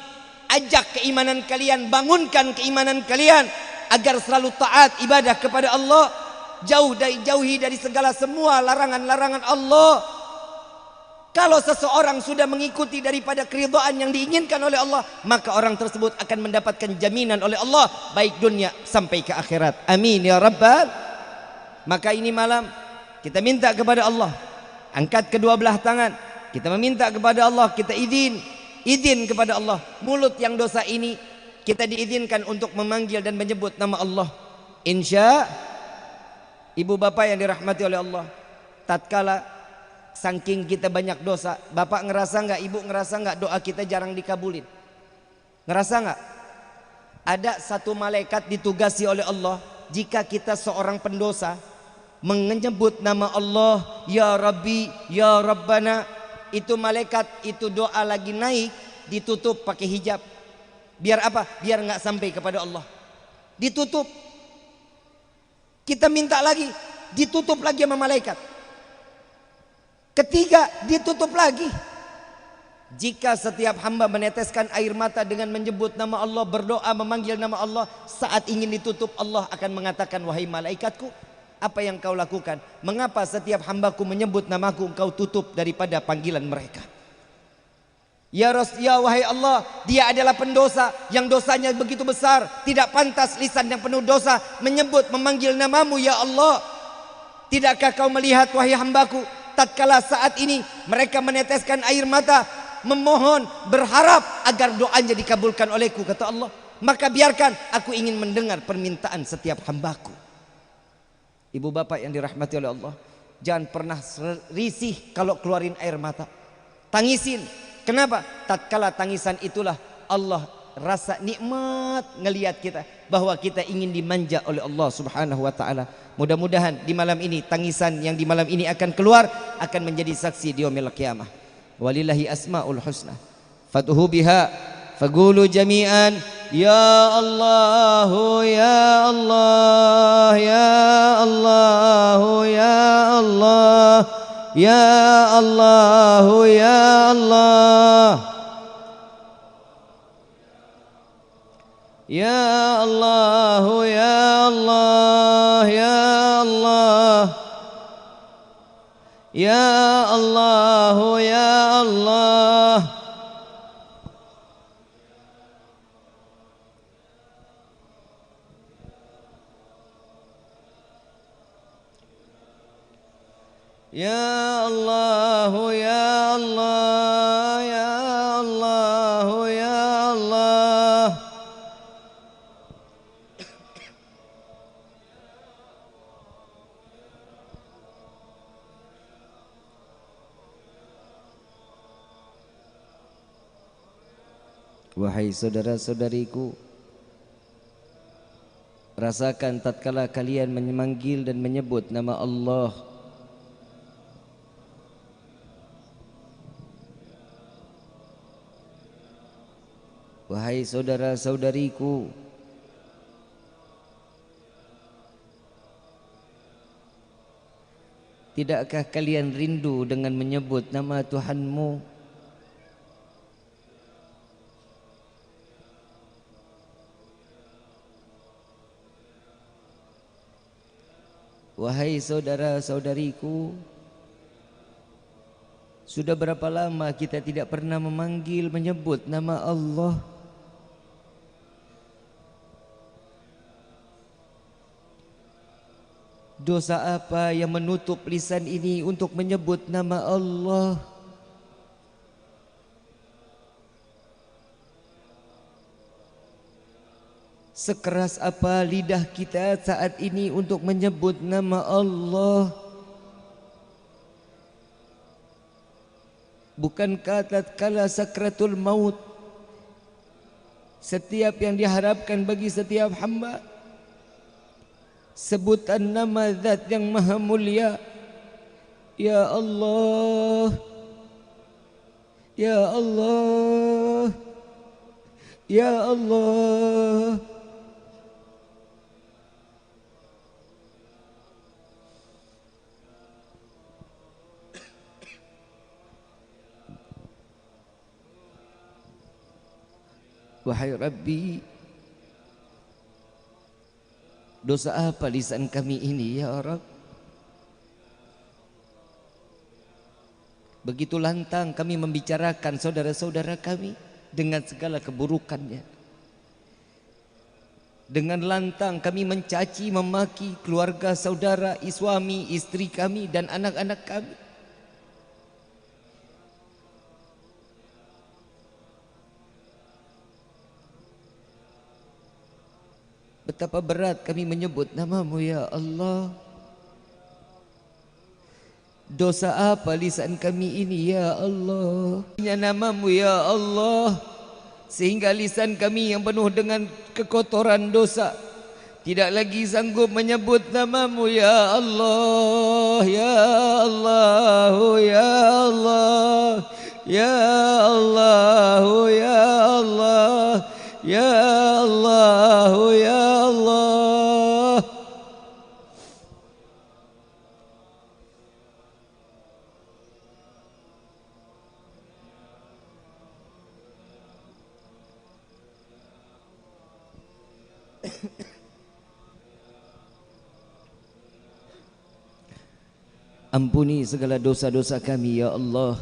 ajak keimanan kalian, bangunkan keimanan kalian agar selalu taat ibadah kepada Allah, jauhi dari segala semua larangan-larangan Allah. Kalau seseorang sudah mengikuti daripada keridhaan yang diinginkan oleh Allah, maka orang tersebut akan mendapatkan jaminan oleh Allah baik dunia sampai ke akhirat. Amin ya rabbal. Maka ini malam kita minta kepada Allah, angkat kedua belah tangan, kita meminta kepada Allah, kita izin kepada Allah. Mulut yang dosa ini kita diizinkan untuk memanggil dan menyebut nama Allah. Insya ibu bapak yang dirahmati oleh Allah, tatkala saking kita banyak dosa, bapak ngerasa nggak, ibu ngerasa nggak doa kita jarang dikabulin? Ngerasa nggak? Ada satu malaikat ditugasi oleh Allah, jika kita seorang pendosa menyebut nama Allah, ya Rabbi, ya Rabbana, itu malaikat itu doa lagi naik ditutup pakai hijab. Biar apa? Biar nggak sampai kepada Allah. Ditutup. Kita minta lagi, ditutup lagi sama malaikat. Ketiga, ditutup lagi. Jika setiap hamba meneteskan air mata dengan menyebut nama Allah, berdoa memanggil nama Allah, saat ingin ditutup Allah akan mengatakan, wahai malaikatku, apa yang kau lakukan? Mengapa setiap hambaku menyebut namaku engkau tutup daripada panggilan mereka? Ya wahai Allah, dia adalah pendosa yang dosanya begitu besar, tidak pantas lisan yang penuh dosa menyebut memanggil namamu ya Allah. Tidakkah kau melihat wahai hambaku, tatkala saat ini mereka meneteskan air mata, memohon, berharap agar doanya dikabulkan olehku, kata Allah. Maka biarkan aku ingin mendengar permintaan setiap hambaku. Ibu bapak yang dirahmati oleh Allah, jangan pernah risih kalau keluarin air mata. Tangisin. Kenapa? Tatkala tangisan itulah Allah rasa nikmat ngelihat kita, bahwa kita ingin dimanja oleh Allah subhanahu wa ta'ala. Mudah-mudahan di malam ini, tangisan yang di malam ini akan keluar akan menjadi saksi di yaumil qiyamah. Walillahi asmaul husna fatuhu biha faqulu jami'an ya Allah ya Allah ya Allah ya Allah ya Allah ya Allah ya Allah ya Allah ya Allah ya Allah ya Allah ya Allah ya Allah ya Allah ya Allah Wahai saudara-saudariku, rasakan tatkala kalian memanggil dan menyebut nama Allah, Wahai saudara-saudariku, tidakkah kalian rindu dengan menyebut nama Tuhanmu? Wahai saudara-saudariku, sudah berapa lama kita tidak pernah menyebut nama Allah? Dosa apa yang menutup lisan ini untuk menyebut nama Allah? Sekeras apa lidah kita saat ini untuk menyebut nama Allah? Bukankah tatkala sakratul maut, setiap yang diharapkan bagi setiap hamba sebutan nama Zat yang Maha Mulia, Ya Allah, Ya Allah, Ya Allah. Wahai Rabbi, dosa apa lisan kami ini ya Rabb? Begitu lantang kami membicarakan saudara-saudara kami dengan segala keburukannya. Dengan lantang kami mencaci, memaki keluarga saudara, suami, istri kami dan anak-anak kami. Betapa berat kami menyebut nama-Mu ya Allah. Dosa apa lisan kami ini ya Allah? Hanya nama-Mu ya Allah, sehingga lisan kami yang penuh dengan kekotoran dosa tidak lagi sanggup menyebut nama-Mu ya Allah, ya Allah, ya Allah, ya Allah, ya Allah, ya Allah, ya Allah. Ampuni segala dosa-dosa kami ya Allah.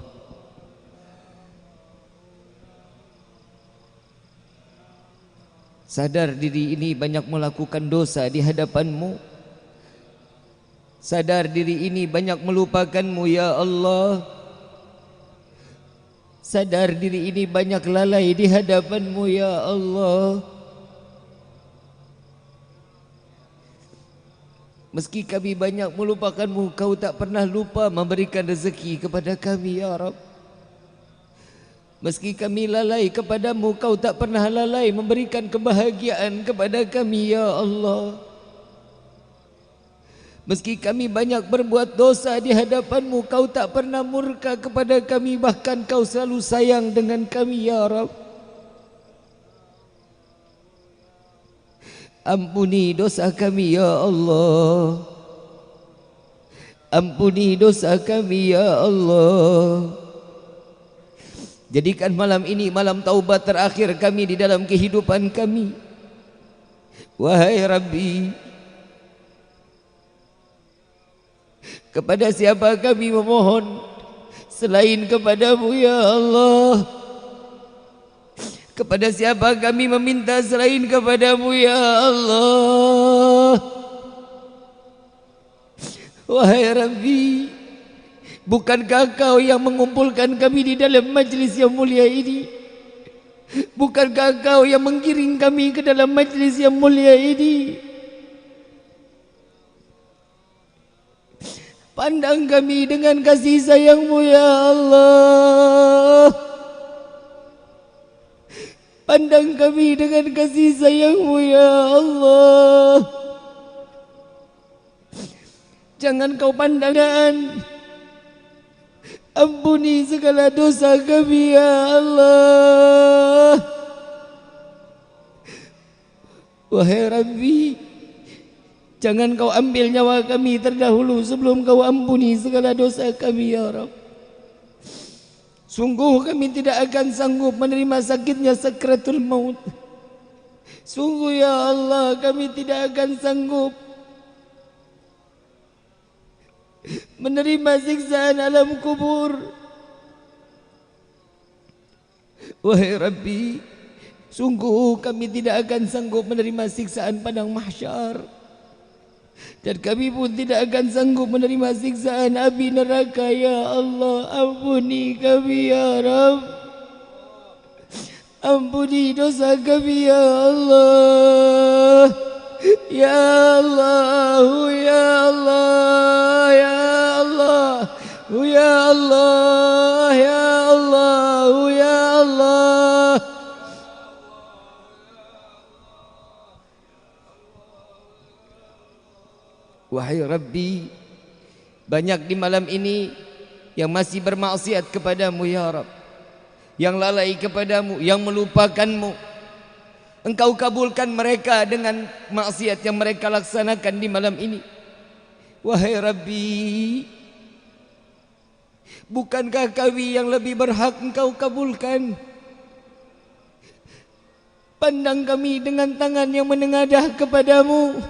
Sadar diri ini banyak melakukan dosa di hadapan-Mu. Sadar diri ini banyak melupakan-Mu ya Allah. Sadar diri ini banyak lalai di hadapan-Mu ya Allah. Meski kami banyak melupakan-Mu, Kau tak pernah lupa memberikan rezeki kepada kami ya Rabb. Meski kami lalai kepada-Mu, Kau tak pernah lalai memberikan kebahagiaan kepada kami ya Allah. Meski kami banyak berbuat dosa di hadapan-Mu, Kau tak pernah murka kepada kami, bahkan Kau selalu sayang dengan kami ya Rabb. Ampuni dosa kami ya Allah. Ampuni dosa kami ya Allah. Jadikan malam ini malam taubat terakhir kami di dalam kehidupan kami. Wahai Rabbi, kepada siapa kami memohon selain kepada-Mu ya Allah? Kepada siapa kami meminta selain kepada-Mu ya Allah? Wahai Rabbi, bukankah Kau yang mengumpulkan kami di dalam majlis yang mulia ini? Bukankah Kau yang menggiring kami ke dalam majlis yang mulia ini? Pandang kami dengan kasih sayang-Mu ya Allah. Pandang kami dengan kasih sayang-Mu ya Allah. Jangan Kau pandangkan. Ampuni segala dosa kami ya Allah. Wahai Rabbi, jangan kau ambil nyawa kami terdahulu sebelum kau ampuni segala dosa kami ya Rabb. Sungguh kami tidak akan sanggup menerima sakitnya sakratul maut. Sungguh ya Allah, kami tidak akan sanggup menerima siksaan alam kubur. Wahai Rabbi, sungguh kami tidak akan sanggup menerima siksaan padang mahsyar. Dan kami pun tidak akan sanggup menerima siksaan api neraka ya Allah. Ampuni kami ya Rabb. Ampuni dosa kami ya Allah. Ya Allah, ya Allah, ya Allah, ya Allah, ya Allah, ya Allah. Wahai Rabbi, banyak di malam ini yang masih bermaksiat kepadamu ya Rabb, yang lalai kepadamu, yang melupakanmu. Engkau kabulkan mereka dengan maksiat yang mereka laksanakan di malam ini. Wahai Rabbi, bukankah kami yang lebih berhak Engkau kabulkan? Pandang kami dengan tangan yang menengadah kepadamu,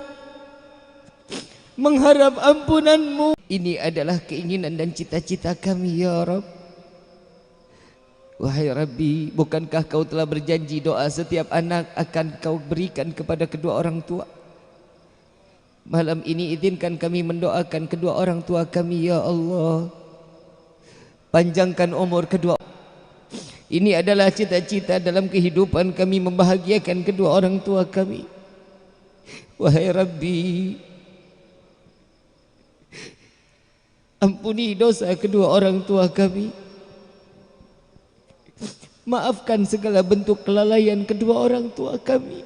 mengharap ampunanmu. Ini adalah keinginan dan cita-cita kami ya Rabb. Wahai Rabbi, bukankah kau telah berjanji doa setiap anak akan kau berikan kepada kedua orang tua? Malam ini izinkan kami mendoakan kedua orang tua kami ya Allah. Panjangkan umur kedua. Ini adalah cita-cita dalam kehidupan kami, membahagiakan kedua orang tua kami. Wahai Rabbi, ampuni dosa kedua orang tua kami. Maafkan segala bentuk kelalaian kedua orang tua kami.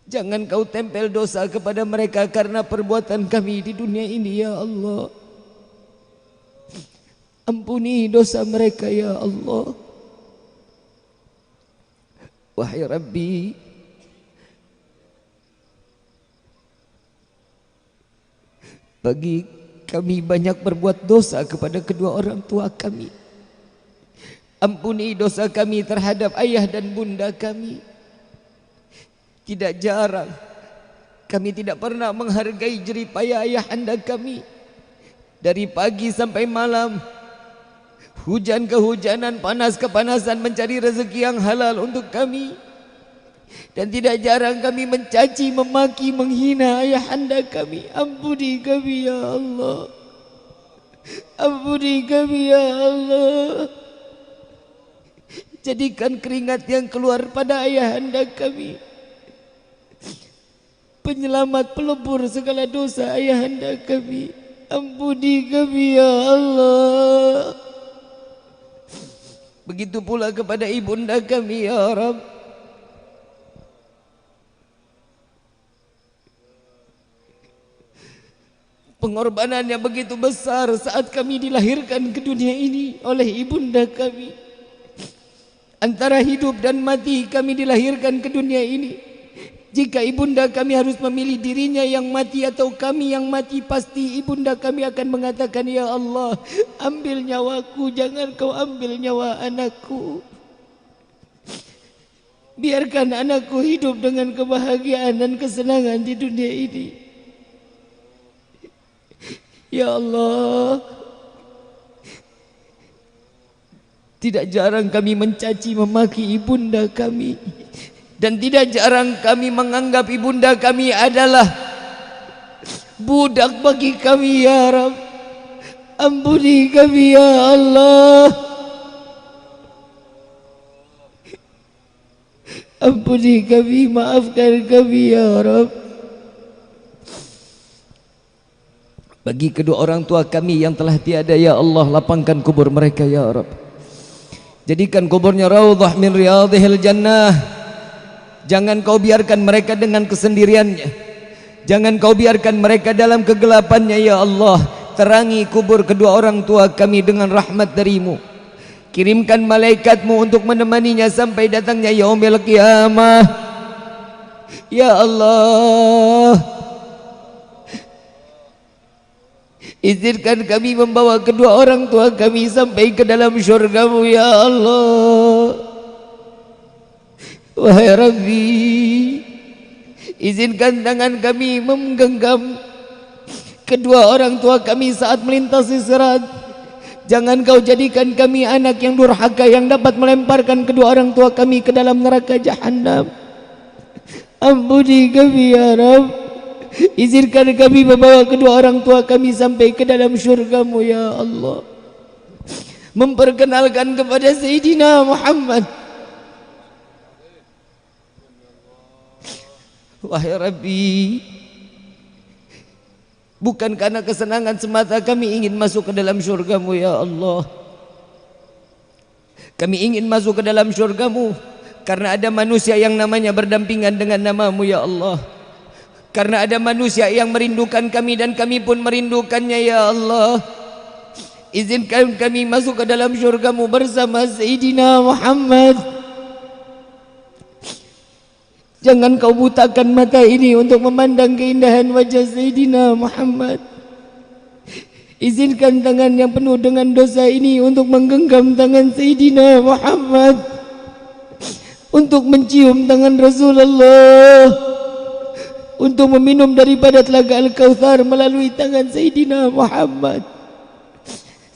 Jangan kau tempel dosa kepada mereka karena perbuatan kami di dunia ini ya Allah. Ampuni dosa mereka ya Allah. Wahai Rabbi, bagi kami banyak berbuat dosa kepada kedua orang tua kami. Ampuni dosa kami terhadap ayah dan bunda kami. Tidak jarang kami tidak pernah menghargai jerih payah ayah anda kami. Dari pagi sampai malam, hujan kehujanan, panas kepanasan, mencari rezeki yang halal untuk kami. Dan tidak jarang kami mencaci, memaki, menghina ayah anda kami. Ampuni kami ya Allah. Ampuni kami ya Allah. Jadikan keringat yang keluar pada ayah anda kami penyelamat, pelebur segala dosa ayah anda kami. Ampuni kami ya Allah. Begitu pula kepada ibunda kami ya Rabb. Pengorbanan yang begitu besar saat kami dilahirkan ke dunia ini oleh ibunda kami. Antara hidup dan mati kami dilahirkan ke dunia ini. Jika ibunda kami harus memilih dirinya yang mati atau kami yang mati, pasti ibunda kami akan mengatakan, ya Allah, ambil nyawaku, jangan kau ambil nyawa anakku. Biarkan anakku hidup dengan kebahagiaan dan kesenangan di dunia ini. Ya Allah, tidak jarang kami mencaci memaki ibunda kami, dan tidak jarang kami menganggap ibunda kami adalah budak bagi kami ya Rabb. Ampuni kami ya Allah. Ampuni kami, maafkan kami ya Rabb. Bagi kedua orang tua kami yang telah tiada ya Allah, lapangkan kubur mereka ya Rabb. Jadikan kuburnya raudhah min riyadhil jannah. Jangan kau biarkan mereka dengan kesendiriannya. Jangan kau biarkan mereka dalam kegelapannya ya Allah. Terangi kubur kedua orang tua kami dengan rahmat darimu. Kirimkan malaikatmu untuk menemaninya sampai datangnya yaumil qiyamah. Ya Allah, izinkan kami membawa kedua orang tua kami sampai ke dalam syurga-Mu ya Allah. Wahai Rabbi, izinkan tangan kami menggenggam kedua orang tua kami saat melintasi sirat. Jangan Kau jadikan kami anak yang durhaka yang dapat melemparkan kedua orang tua kami ke dalam neraka Jahannam. Ampuni kami ya Rabb. Izinkan kami membawa kedua orang tua kami sampai ke dalam syurga-Mu ya Allah. Memperkenalkan kepada Sayyidina Muhammad. Wahai Rabbi, bukan karena kesenangan semata kami ingin masuk ke dalam syurga-Mu ya Allah. Kami ingin masuk ke dalam syurga-Mu karena ada manusia yang namanya berdampingan dengan nama-Mu ya Allah. Karena ada manusia yang merindukan kami dan kami pun merindukannya ya Allah. Izinkan kami masuk ke dalam syurga-Mu bersama Sayyidina Muhammad. Jangan Kau butakan mata ini untuk memandang keindahan wajah Sayyidina Muhammad. Izinkan tangan yang penuh dengan dosa ini untuk menggenggam tangan Sayyidina Muhammad, untuk mencium tangan Rasulullah, untuk meminum daripada telaga Al-Kautsar melalui tangan Sayyidina Muhammad.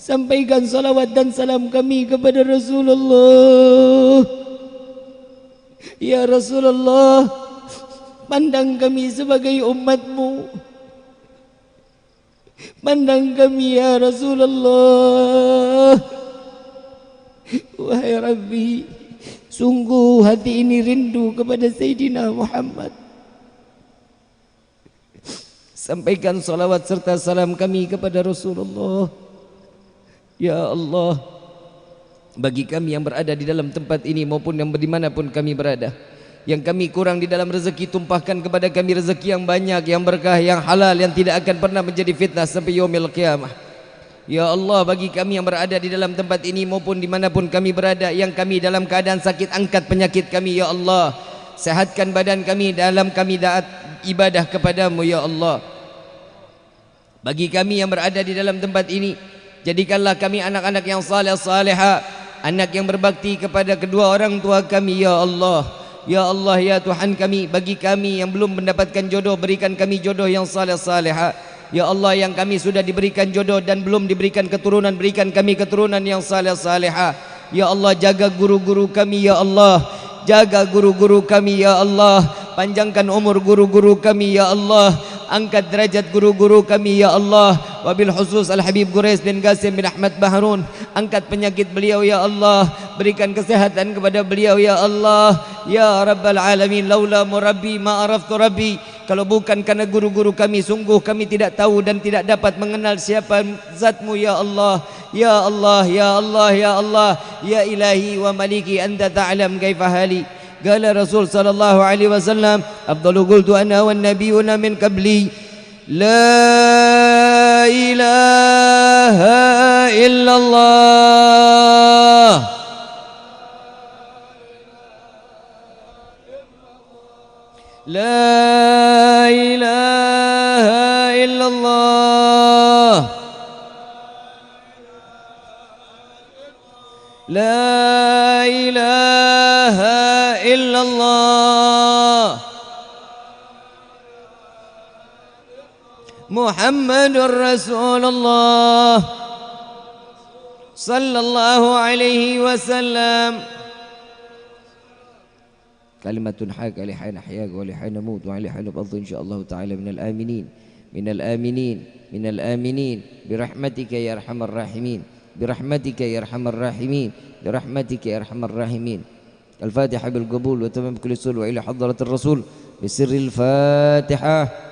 Sampaikan salawat dan salam kami kepada Rasulullah. Ya Rasulullah, pandang kami sebagai umat-Mu. Pandang kami ya Rasulullah. Wahai Rabbi, sungguh hati ini rindu kepada Sayyidina Muhammad. Sampaikan salawat serta salam kami kepada Rasulullah. Ya Allah, bagi kami yang berada di dalam tempat ini maupun yang dimanapun kami berada, yang kami kurang di dalam rezeki, tumpahkan kepada kami rezeki yang banyak, yang berkah, yang halal, yang tidak akan pernah menjadi fitnah sampai yaumil qiyamah. Ya Allah, bagi kami yang berada di dalam tempat ini maupun dimanapun kami berada, yang kami dalam keadaan sakit, angkat penyakit kami ya Allah. Sehatkan badan kami dalam kami taat ibadah kepadamu ya Allah. Bagi kami yang berada di dalam tempat ini, jadikanlah kami anak-anak yang saleh salehah, anak yang berbakti kepada kedua orang tua kami ya Allah. Ya Allah ya Tuhan kami, bagi kami yang belum mendapatkan jodoh, berikan kami jodoh yang saleh salehah. Ya Allah, yang kami sudah diberikan jodoh dan belum diberikan keturunan, berikan kami keturunan yang saleh salehah. Ya Allah, jaga guru-guru kami ya Allah. Jaga guru-guru kami ya Allah. Panjangkan umur guru-guru kami ya Allah. Angkat derajat guru-guru kami ya Allah. Wabil khusus Al-Habib Quraish bin Qasim bin Ahmad Baharun, angkat penyakit beliau ya Allah. Berikan kesehatan kepada beliau ya Allah. Ya Rabbal Alamin, laula murabbi ma araftu rabbi. Kalau bukan karena guru-guru kami, sungguh kami tidak tahu dan tidak dapat mengenal siapa zatmu ya Allah. Ya Allah, ya Allah, ya Allah, ya ilahi wa maliki, anta ta'lam kaifa hali. Qala Rasul sallallahu alaihi wasallam, afdalu qultu ana wan nabiyuna min qabli, la ilaha illallah. La ilaha illallah. La ilaha illallah. Muhammadur Rasulullah sallallahu alaihi wasallam. Kalimatun haq alihana hayak wa alihana mut wa alihana ba'dhu insyaallah ta'ala minal aminin minal aminin minal aminin birahmatika ya arhamar rahimin birahmatika ya arhamar rahimin birahmatika ya arhamar rahimin. Al-Fatiha bil qabul wa tamam kulli sul wa ila hadratir rasul bisirril Fatihah.